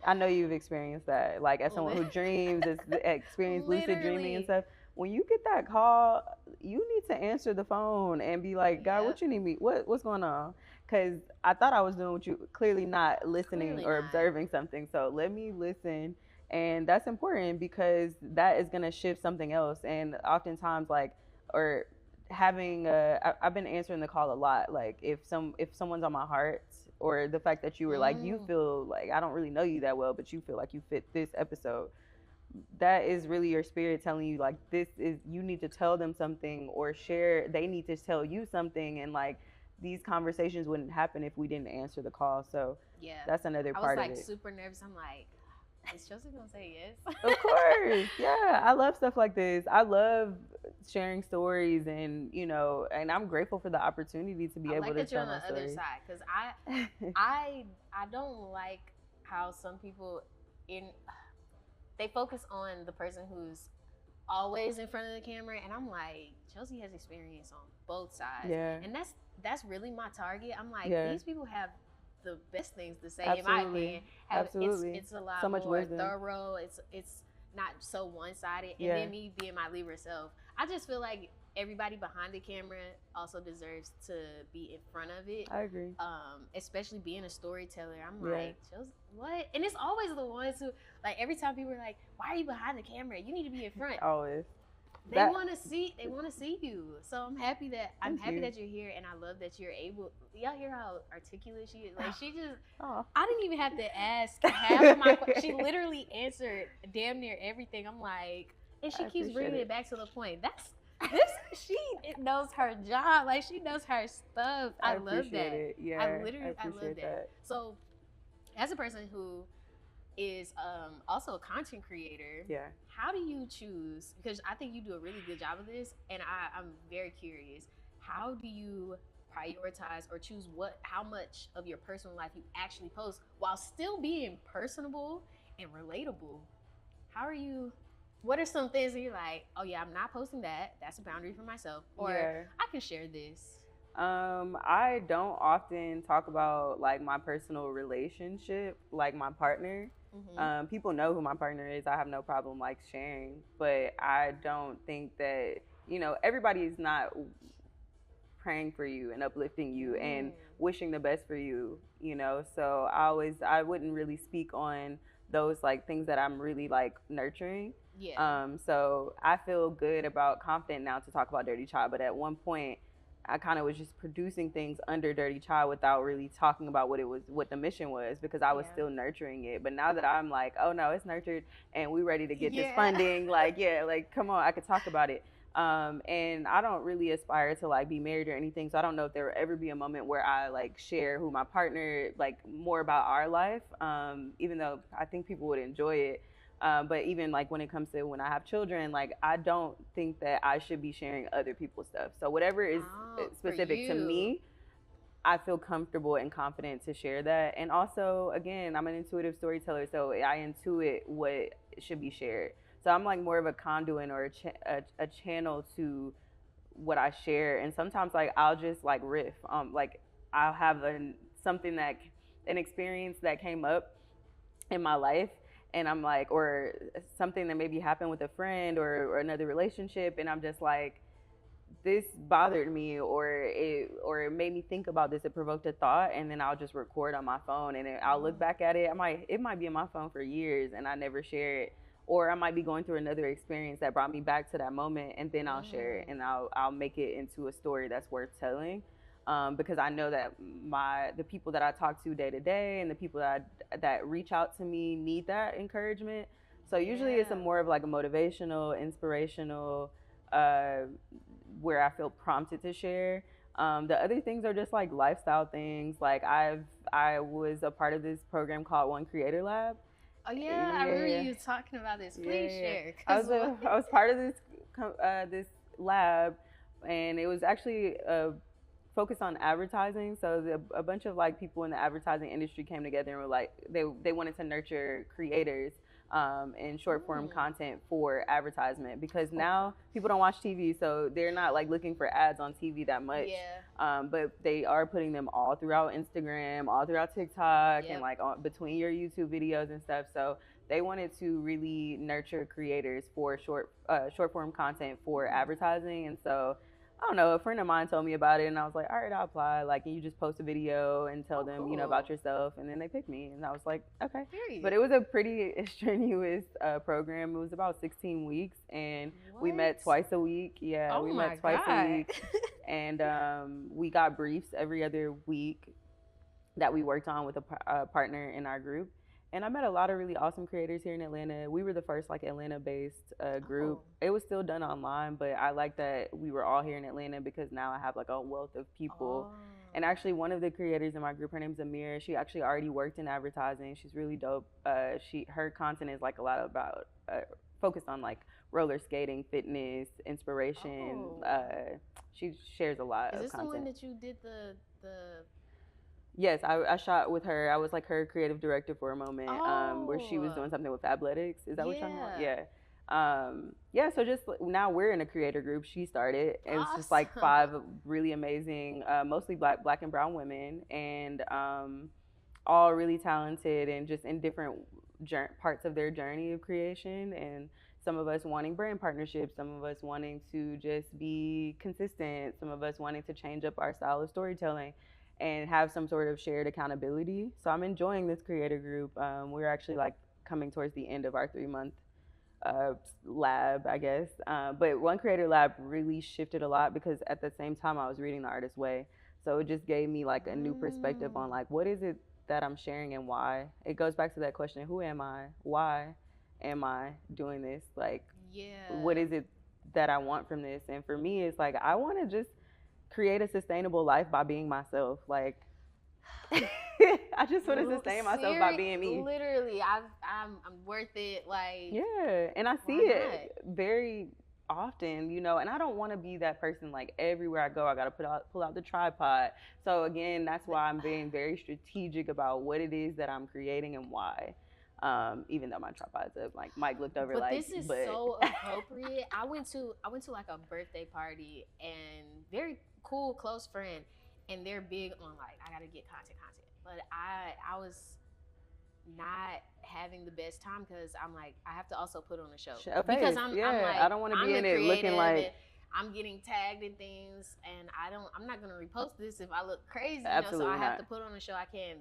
I know you've experienced that. Like, as someone who dreams, has experienced lucid dreaming and stuff. When you get that call, you need to answer the phone and be like, God, what you need me? What's going on? Because I thought I was doing what you, clearly not listening or observing something. So let me listen. And that's important, because that is going to shift something else. And oftentimes, like, or having I've been answering the call a lot. Like, if someone's on my heart, or the fact that you were like, you feel like, I don't really know you that well, but you feel like you fit this episode. That is really your spirit telling you, like, you need to tell them something, or share, they need to tell you something. And like, these conversations wouldn't happen if we didn't answer the call. So that's another part of it. I was like super nervous. I'm like, is Chelsea gonna say yes? Of course. Yeah, I love stuff like this. I love sharing stories, and you know, and I'm grateful for the opportunity to be able to tell my story. I like that you're on the other side, because I don't like how some people they focus on the person who's always in front of the camera, and I'm like, Chelsea has experience on both sides, and that's really my target. I'm like, these people have the best things to say. In my opinion. It's a lot more wisdom. Thorough. It's not so one-sided. And then me being my Libra self, I just feel like everybody behind the camera also deserves to be in front of it. I agree. Especially being a storyteller. I'm like, what? And it's always the ones who, like, every time people are like, why are you behind the camera? You need to be in front. Always. They want to see you. So I'm happy that you're here, and I love that you're able. Y'all hear how articulate she is? Like, she just I didn't even have to ask half of my questions. She literally answered damn near everything. I'm like, and she keeps bringing it back to the point. She knows her job. Like, she knows her stuff. I love that. Yeah, I love that. So, as a person who is also a content creator, how do you choose, because I think you do a really good job of this, and I'm very curious, how do you prioritize or choose how much of your personal life you actually post while still being personable and relatable? How are you what are some things that you're like, oh yeah, I'm not posting that. That's a boundary for myself. Or I can share this. I don't often talk about like my personal relationship, like my partner. People know who my partner is. I have no problem like sharing, but I don't think that, you know, everybody's not praying for you and uplifting you and wishing the best for you, you know. So I wouldn't really speak on those like things that I'm really like nurturing. So I feel good about confident now to talk about Dirty Child, but at one point I kind of was just producing things under Dirty Child without really talking about what the mission was, because I was still nurturing it. But now that I'm like, oh no, it's nurtured and we ready to get this funding, like like come on, I could talk about it. And I don't really aspire to like be married or anything, so I don't know if there will ever be a moment where I like share who my partner, like more about our life, even though I think people would enjoy it. But even like when it comes to when I have children, like I don't think that I should be sharing other people's stuff. So whatever is specific to me, I feel comfortable and confident to share that. And also, again, I'm an intuitive storyteller, so I intuit what should be shared. So I'm like more of a conduit or a channel to what I share. And sometimes like I'll just like riff, like I'll have something that an experience that came up in my life, and I'm like, or something that maybe happened with a friend or another relationship, and I'm just like, this bothered me, or it made me think about this, it provoked a thought, and then I'll just record on my phone, and then I'll look back at it. It might be on my phone for years and I never share it, or I might be going through another experience that brought me back to that moment, and then I'll share it, and I'll make it into a story that's worth telling. Because I know that the people that I talk to day to day and the people that reach out to me need that encouragement. So usually it's a more of like a motivational, inspirational, where I feel prompted to share. The other things are just like lifestyle things. Like I was a part of this program called One Creator Lab. Oh yeah, I remember you talking about this. Please share. I was part of this lab, and it was actually focused on advertising. So a bunch of like people in the advertising industry came together and were like, they wanted to nurture creators and short form content for advertisement, because now people don't watch TV, so they're not like looking for ads on TV that much. But they are putting them all throughout Instagram, all throughout TikTok, and like between your YouTube videos and stuff. So they wanted to really nurture creators for short form content for advertising. And so I don't know, a friend of mine told me about it, and I was like, all right, I'll apply. Like, and you just post a video and tell them, you know, about yourself, and then they picked me, and I was like, okay. But it was a pretty strenuous program. It was about 16 weeks, and we met twice a week. Yeah, we met twice a week, and we got briefs every other week that we worked on with a partner in our group. And I met a lot of really awesome creators here in Atlanta. We were the first like Atlanta-based group. It was still done online, but I like that we were all here in Atlanta, because now I have like a wealth of people. And actually one of the creators in my group, her name's Amira. She actually already worked in advertising. She's really dope. Her content is like a lot about focused on like roller skating, fitness, inspiration. She shares a lot of content. Is this the one that you did the Yes, I shot with her. I was like her creative director for a moment, where she was doing something with Fabletics. Is that what you're talking about? Yeah. So just now we're in a creator group. She started. It was just like 5 really amazing, mostly black and brown women, and all really talented and just in different parts of their journey of creation. And some of us wanting brand partnerships, some of us wanting to just be consistent, some of us wanting to change up our style of storytelling and have some sort of shared accountability. So I'm enjoying this creator group. We're actually like coming towards the end of our 3-month lab, I guess. But One Creator Lab really shifted a lot, because at the same time I was reading The Artist's Way. So it just gave me like a new perspective on like, what is it that I'm sharing and why? It goes back to that question, who am I? Why am I doing this? Like, what is it that I want from this? And for me, it's like, I want to just create a sustainable life by being myself. Like, I just want to sustain myself by being me. Literally, I'm worth it. Like, yeah, and I see it very often, you know. And I don't want to be that person. Like everywhere I go, I gotta pull out the tripod. So again, that's why I'm being very strategic about what it is that I'm creating and why. Even though my tripods up, like Mike looked over, But like, this is so appropriate. I went to like a birthday party, and very cool close friend, and they're big on like, I gotta get content, but I was not having the best time because I'm like, I have to also put on a show because I'm like, I don't want to be in it looking like I'm getting tagged in things, and I'm not gonna repost this if I look crazy, Absolutely so I have not. to put on a show. I can't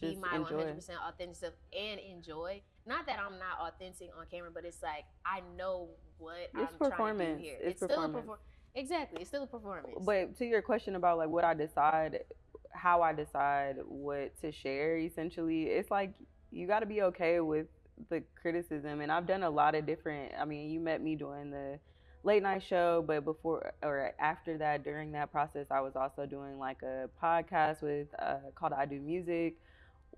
be Just my enjoy. 100% authentic self and enjoy. Not that I'm not authentic on camera, but it's like I know what I'm trying to do here. It's still a performance. Exactly, it's still a performance. But to your question about like what I decide, how I decide what to share, essentially, it's like you got to be okay with the criticism. And I've done a lot of different. I mean, you met me doing the late night show, but before or after that, during that process, I was also doing like a podcast with called I Do Music.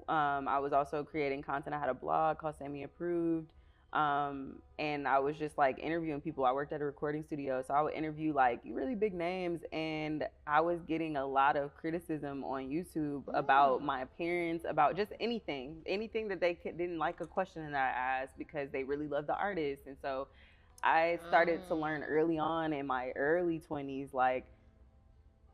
I was also creating content. I had a blog called Sammy Approved. And I was just like interviewing people. I worked at a recording studio, so I would interview like really big names, and I was getting a lot of criticism on YouTube about my appearance, about just anything that they didn't like a question that I asked because they really love the artist. And so I started to learn early on in my early 20s, like,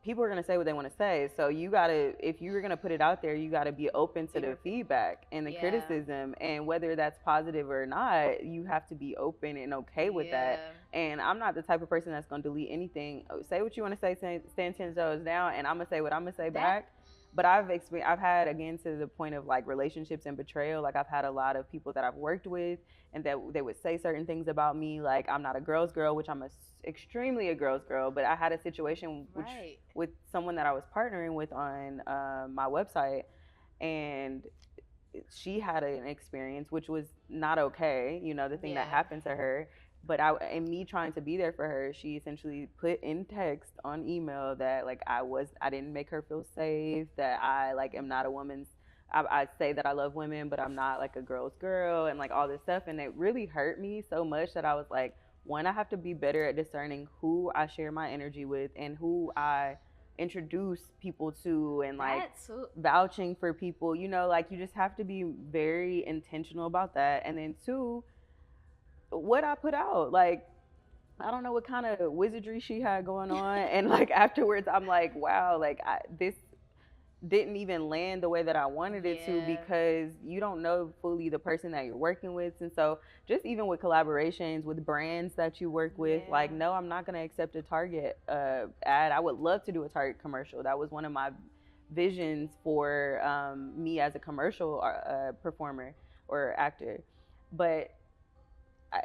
people are going to say what they want to say. So you got to, if you're going to put it out there, you got to be open to the feedback and the criticism, and whether that's positive or not, you have to be open and okay with that. And I'm not the type of person that's going to delete anything. Say what you want to say, stand 10 toes down, and I'm going to say what I'm going to say back. But I've had, again, to the point of like relationships and betrayal, like I've had a lot of people that I've worked with and that they would say certain things about me, like I'm not a girl's girl, which I'm extremely a girl's girl. But I had a situation with someone that I was partnering with on my website, and she had an experience which was not okay, the thing that happened to her. But in me trying to be there for her, she essentially put in text on email that like I didn't make her feel safe, that I like am not a woman's, I say that I love women, but I'm not like a girl's girl, and like all this stuff. And it really hurt me so much that I was like, one, I have to be better at discerning who I share my energy with and who I introduce people to, and like vouching for people, like you just have to be very intentional about that. And then two, what I put out, like, I don't know what kind of wizardry she had going on. And like afterwards, I'm like, wow, like this didn't even land the way that I wanted it to, because you don't know fully the person that you're working with. And so just even with collaborations with brands that you work with, like, no, I'm not going to accept a Target ad. I would love to do a Target commercial. That was one of my visions for me as a commercial performer or actor. But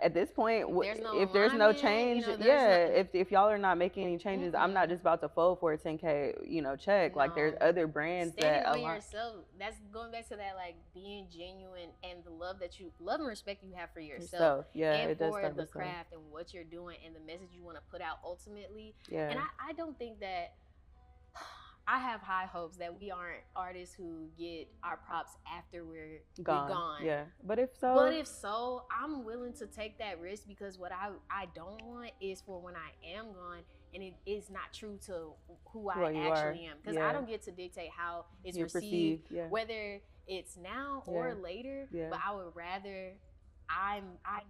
at this point, if there's no change, if y'all are not making any changes, I'm not just about to fold for a 10K, check. Like there's other brands standing on yourself. That's going back to that, like being genuine and the love and respect you have for yourself. And for the craft and what you're doing and the message you want to put out ultimately. And I don't think that, I have high hopes that we aren't artists who get our props after we're gone. Yeah, but if so, I'm willing to take that risk, because what I don't want is for when I am gone and it is not true to who I actually am. Because I don't get to dictate how it's received, whether it's now or later. But I would rather, I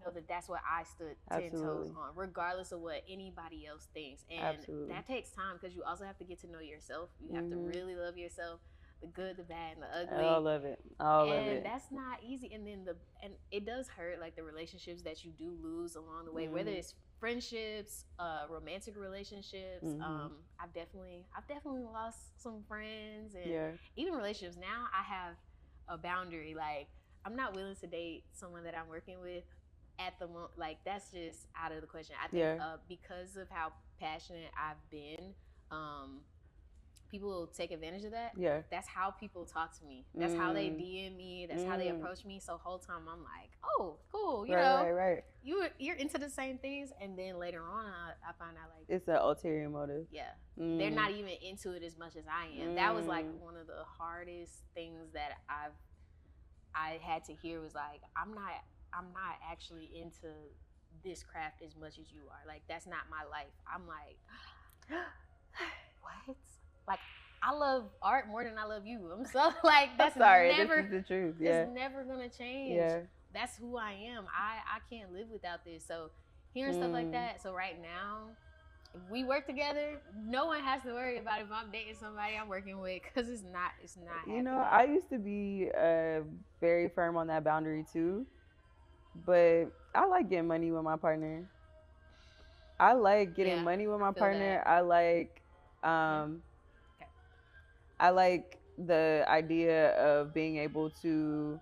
know that that's what I stood 10 toes on, regardless of what anybody else thinks. And that takes time, because you also have to get to know yourself. You have to really love yourself, the good, the bad, and the ugly. I love it. And that's not easy. And then and it does hurt, like the relationships that you do lose along the way, whether it's friendships, romantic relationships. I've definitely lost some friends, and even relationships. Now I have a boundary, like, I'm not willing to date someone that I'm working with at the moment. Like, that's just out of the question. I think because of how passionate I've been, people will take advantage of that. That's how people talk to me. That's how they DM me. That's how they approach me. So whole time I'm like, oh, cool. You know, you're into the same things. And then later on, I find out like it's an ulterior motive. They're not even into it as much as I am. That was like one of the hardest things that I had to hear, was like, I'm not actually into this craft as much as you are. Like, that's not my life. I'm like, what? Like, I love art more than I love you. I'm so like that's Sorry, never this is the truth. Yeah. it's never gonna change. Yeah. That's who I am. I can't live without this. So hearing stuff like that. So right now, if we work together, no one has to worry about if I'm dating somebody I'm working with, because it's not happening. You know, I used to be very firm on that boundary too, but I like getting money with my partner. I like getting money with my partner. I like I like the idea of being able to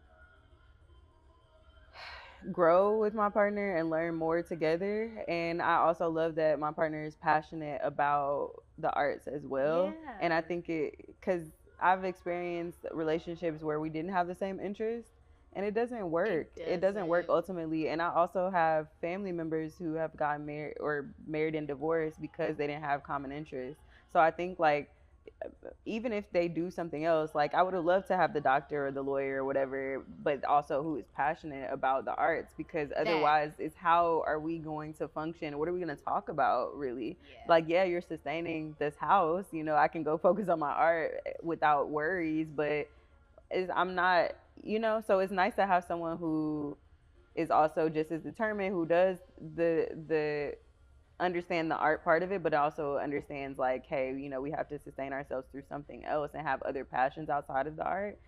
grow with my partner and learn more together. And I also love that my partner is passionate about the arts as well. Yeah. And I think because I've experienced relationships where we didn't have the same interests, and it doesn't work. It doesn't work ultimately. And I also have family members who have gotten married and divorced because they didn't have common interests. So I think like even if they do something else, like I would have loved to have the doctor or the lawyer or whatever, but also who is passionate about the arts, because otherwise it's how are we going to function? What are we going to talk about really? Like, yeah, you're sustaining this house, you know, I can go focus on my art without worries, but I'm not, you know, so it's nice to have someone who is also just as determined, who does the understand the art part of it, but also understands like, hey, you know, we have to sustain ourselves through something else and have other passions outside of the art.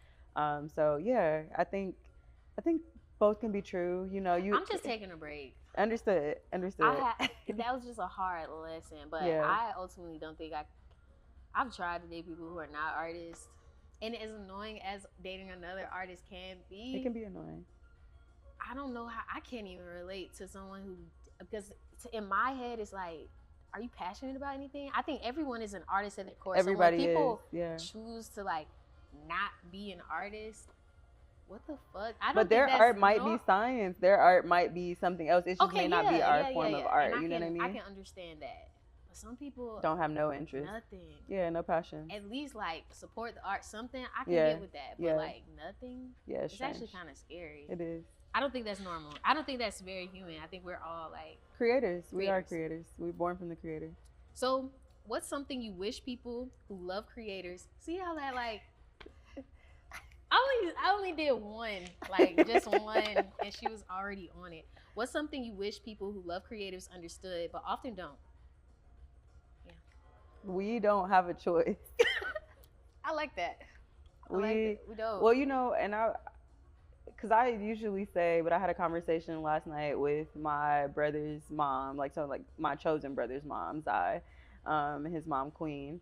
So yeah, I think both can be true. You know, I'm just taking a break. Understood. That was just a hard lesson, but I ultimately don't think I've tried to date people who are not artists, and as annoying as dating another artist can be, it can be annoying. I don't know how I can't even relate to someone who, because in my head it's like, are you passionate about anything? I think everyone is an artist at their core. Everybody so when people is, choose to like not be an artist, what the fuck? I don't. But their art might be science. Their art might be something else. It just may not be our form of art. You know what I mean? I can understand that. But some people don't have no interest. Nothing. Yeah, no passion. At least like support the art. Something I can get with that. But like nothing. Yeah, it's actually kind of scary. It is. I don't think that's normal. I don't think that's very human. I think we're all like creators. We are creators. We're born from the creator. So, what's something you wish people who love creators see how that like? I only did one, like just one, and she was already on it. What's something you wish people who love creators understood, but often don't? Yeah. We don't have a choice. I like that. We don't. Well, you know, and because I usually say, but I had a conversation last night with my brother's mom, like my chosen brother's mom, Zai, his mom, Queen.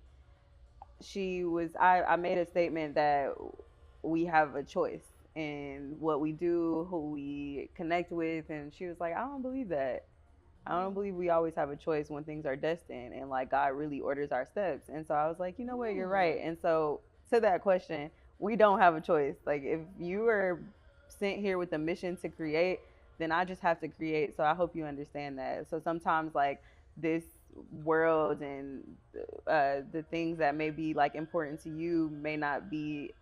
I made a statement that we have a choice in what we do, who we connect with, and she was like, I don't believe that. I don't believe we always have a choice when things are destined, and like God really orders our steps. And so I was like, you know what, you're right. And so to that question, we don't have a choice. Like if you are sent here with a mission to create, then I just have to create. So I hope you understand that. So sometimes like this world and the things that may be like important to you may not be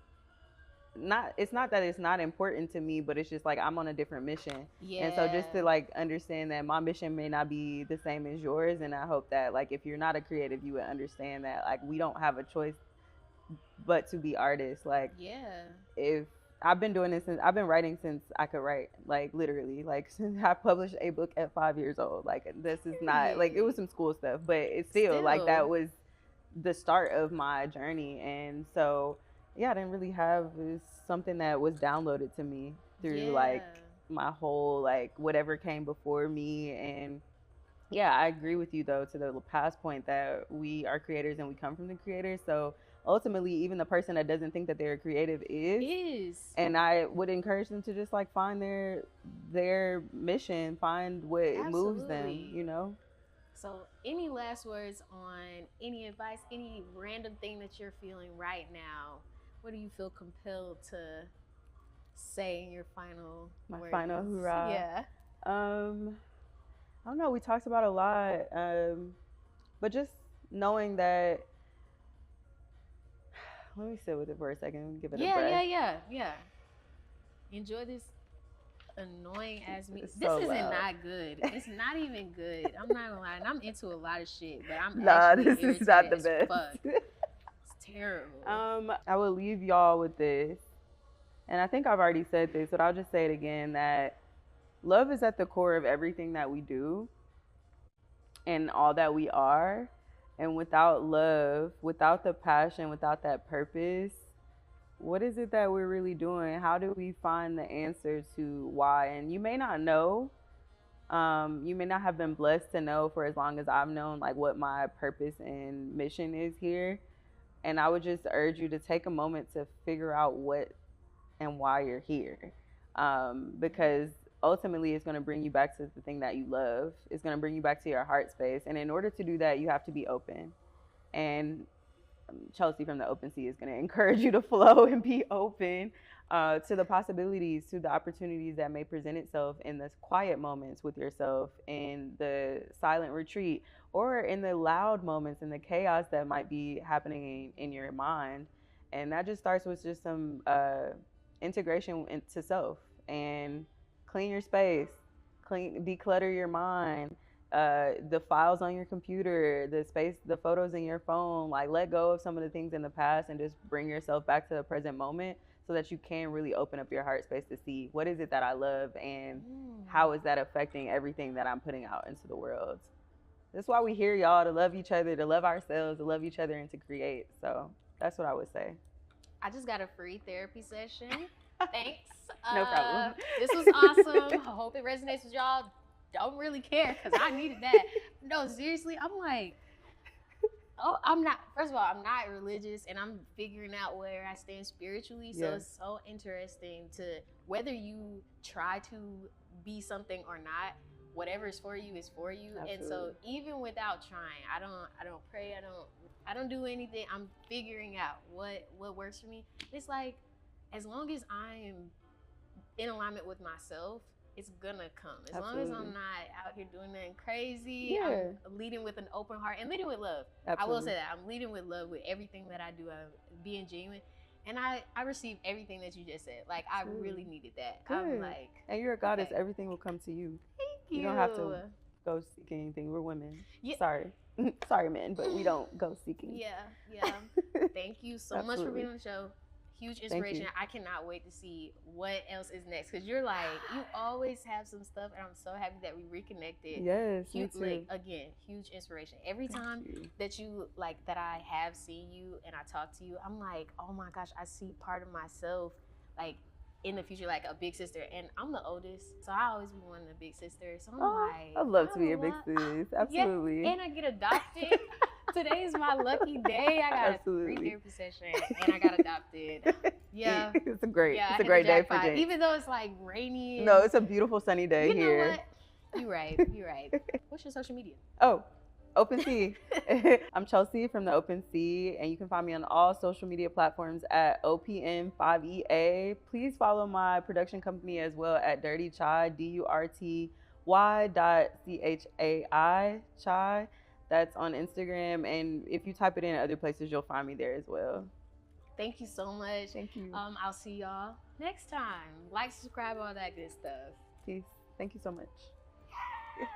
it's not that it's not important to me, but it's just like I'm on a different mission. And so just to like understand that my mission may not be the same as yours, and I hope that like if you're not a creative, you would understand that like we don't have a choice but to be artists. Like if I've been doing this I've been writing since I could write, like literally, like since I published a book at 5 years old. Like this is not like, it was some school stuff, but it's still like that was the start of my journey. And so yeah, I didn't really have something that was downloaded to me through like my whole like whatever came before me. And yeah, I agree with you though to the past point that we are creators and we come from the creators. So ultimately, even the person that doesn't think that they're creative is. And I would encourage them to just like find their mission, find what moves them, you know? So any last words on any advice, any random thing that you're feeling right now? What do you feel compelled to say in your final words? Final hoorah? Yeah. I don't know. We talked about a lot, but just knowing that. Let me sit with it for a second. Give it a breath. Yeah. Enjoy this annoying ass me. This so isn't loud. Not good. It's not even good. I'm not gonna lie. And I'm into a lot of shit, but I'm nah, actually this is not the best. It's terrible. I will leave y'all with this, and I think I've already said this, but I'll just say it again, that love is at the core of everything that we do and all that we are. And without love, without the passion, without that purpose, what is it that we're really doing? How do we find the answer to why? And you may not know. You may not have been blessed to know for as long as I've known, like, what my purpose and mission is here. And I would just urge you to take a moment to figure out what and why you're here. Because ultimately it's going to bring you back to the thing that you love. It's going to bring you back to your heart space. And in order to do that, you have to be open. And Chelsea from the Open Sea is going to encourage you to flow and be open to the possibilities, to the opportunities that may present itself in the quiet moments with yourself, in the silent retreat, or in the loud moments, in the chaos that might be happening in your mind. And that just starts with just some integration into self, and clean your space, declutter your mind, the files on your computer, the space, the photos in your phone. Like, let go of some of the things in the past and just bring yourself back to the present moment, so that you can really open up your heart space to see what is it that I love, and how is that affecting everything that I'm putting out into the world. That's why we here, y'all, to love each other, to love ourselves, to love each other, and to create. So that's what I would say. I just got a free therapy session. Thanks. No problem. This was awesome. I hope it resonates with y'all. Don't really care, because I needed that. No, seriously, I'm like, first of all, I'm not religious, and I'm figuring out where I stand spiritually. So It's so interesting to, whether you try to be something or not, whatever is for you is for you. Absolutely. And so even without trying, I don't pray, I don't do anything. I'm figuring out what works for me. It's like, as long as I am in alignment with myself, it's gonna come. As Absolutely. Long as I'm not out here doing nothing crazy, I'm leading with an open heart and leading with love. Absolutely. I will say that. I'm leading with love with everything that I do. I'm being genuine. And I receive everything that you just said. Like, I really needed that. Good. I'm like, and you're a goddess. Okay. Everything will come to you. Thank you. You don't have to go seek anything. We're women. Yeah. Sorry, men, but we don't go seeking. Yeah. Thank you so much for being on the show. Huge inspiration. I cannot wait to see what else is next, because you're like, you always have some stuff, and I'm so happy that we reconnected. Yes, huge, like, again, huge inspiration. Every time that I have seen you and I talk to you, I'm like, oh my gosh, I see part of myself, like, in the future, like a big sister. And I'm the oldest, so I always be wanting a big sister. So I'm like, I'd love to be your big sis. Absolutely. Yeah, and I get adopted. Today is my lucky day. I got a free therapy session, and I got adopted. Yeah, it's a great day for James. Even though it's like rainy. No, it's a beautiful sunny day here. You know what? You're right. What's your social media? Oh, Open Sea. I'm Chelsea from the Open Sea, and you can find me on all social media platforms at OPN5EA. Please follow my production company as well at Dirty Chai, DURTY.CHAI, Chai. That's on Instagram, and if you type it in other places, you'll find me there as well. Thank you so much. Thank you. I'll see y'all next time. Like, subscribe, all that good stuff. Peace. Thank you so much. Yes.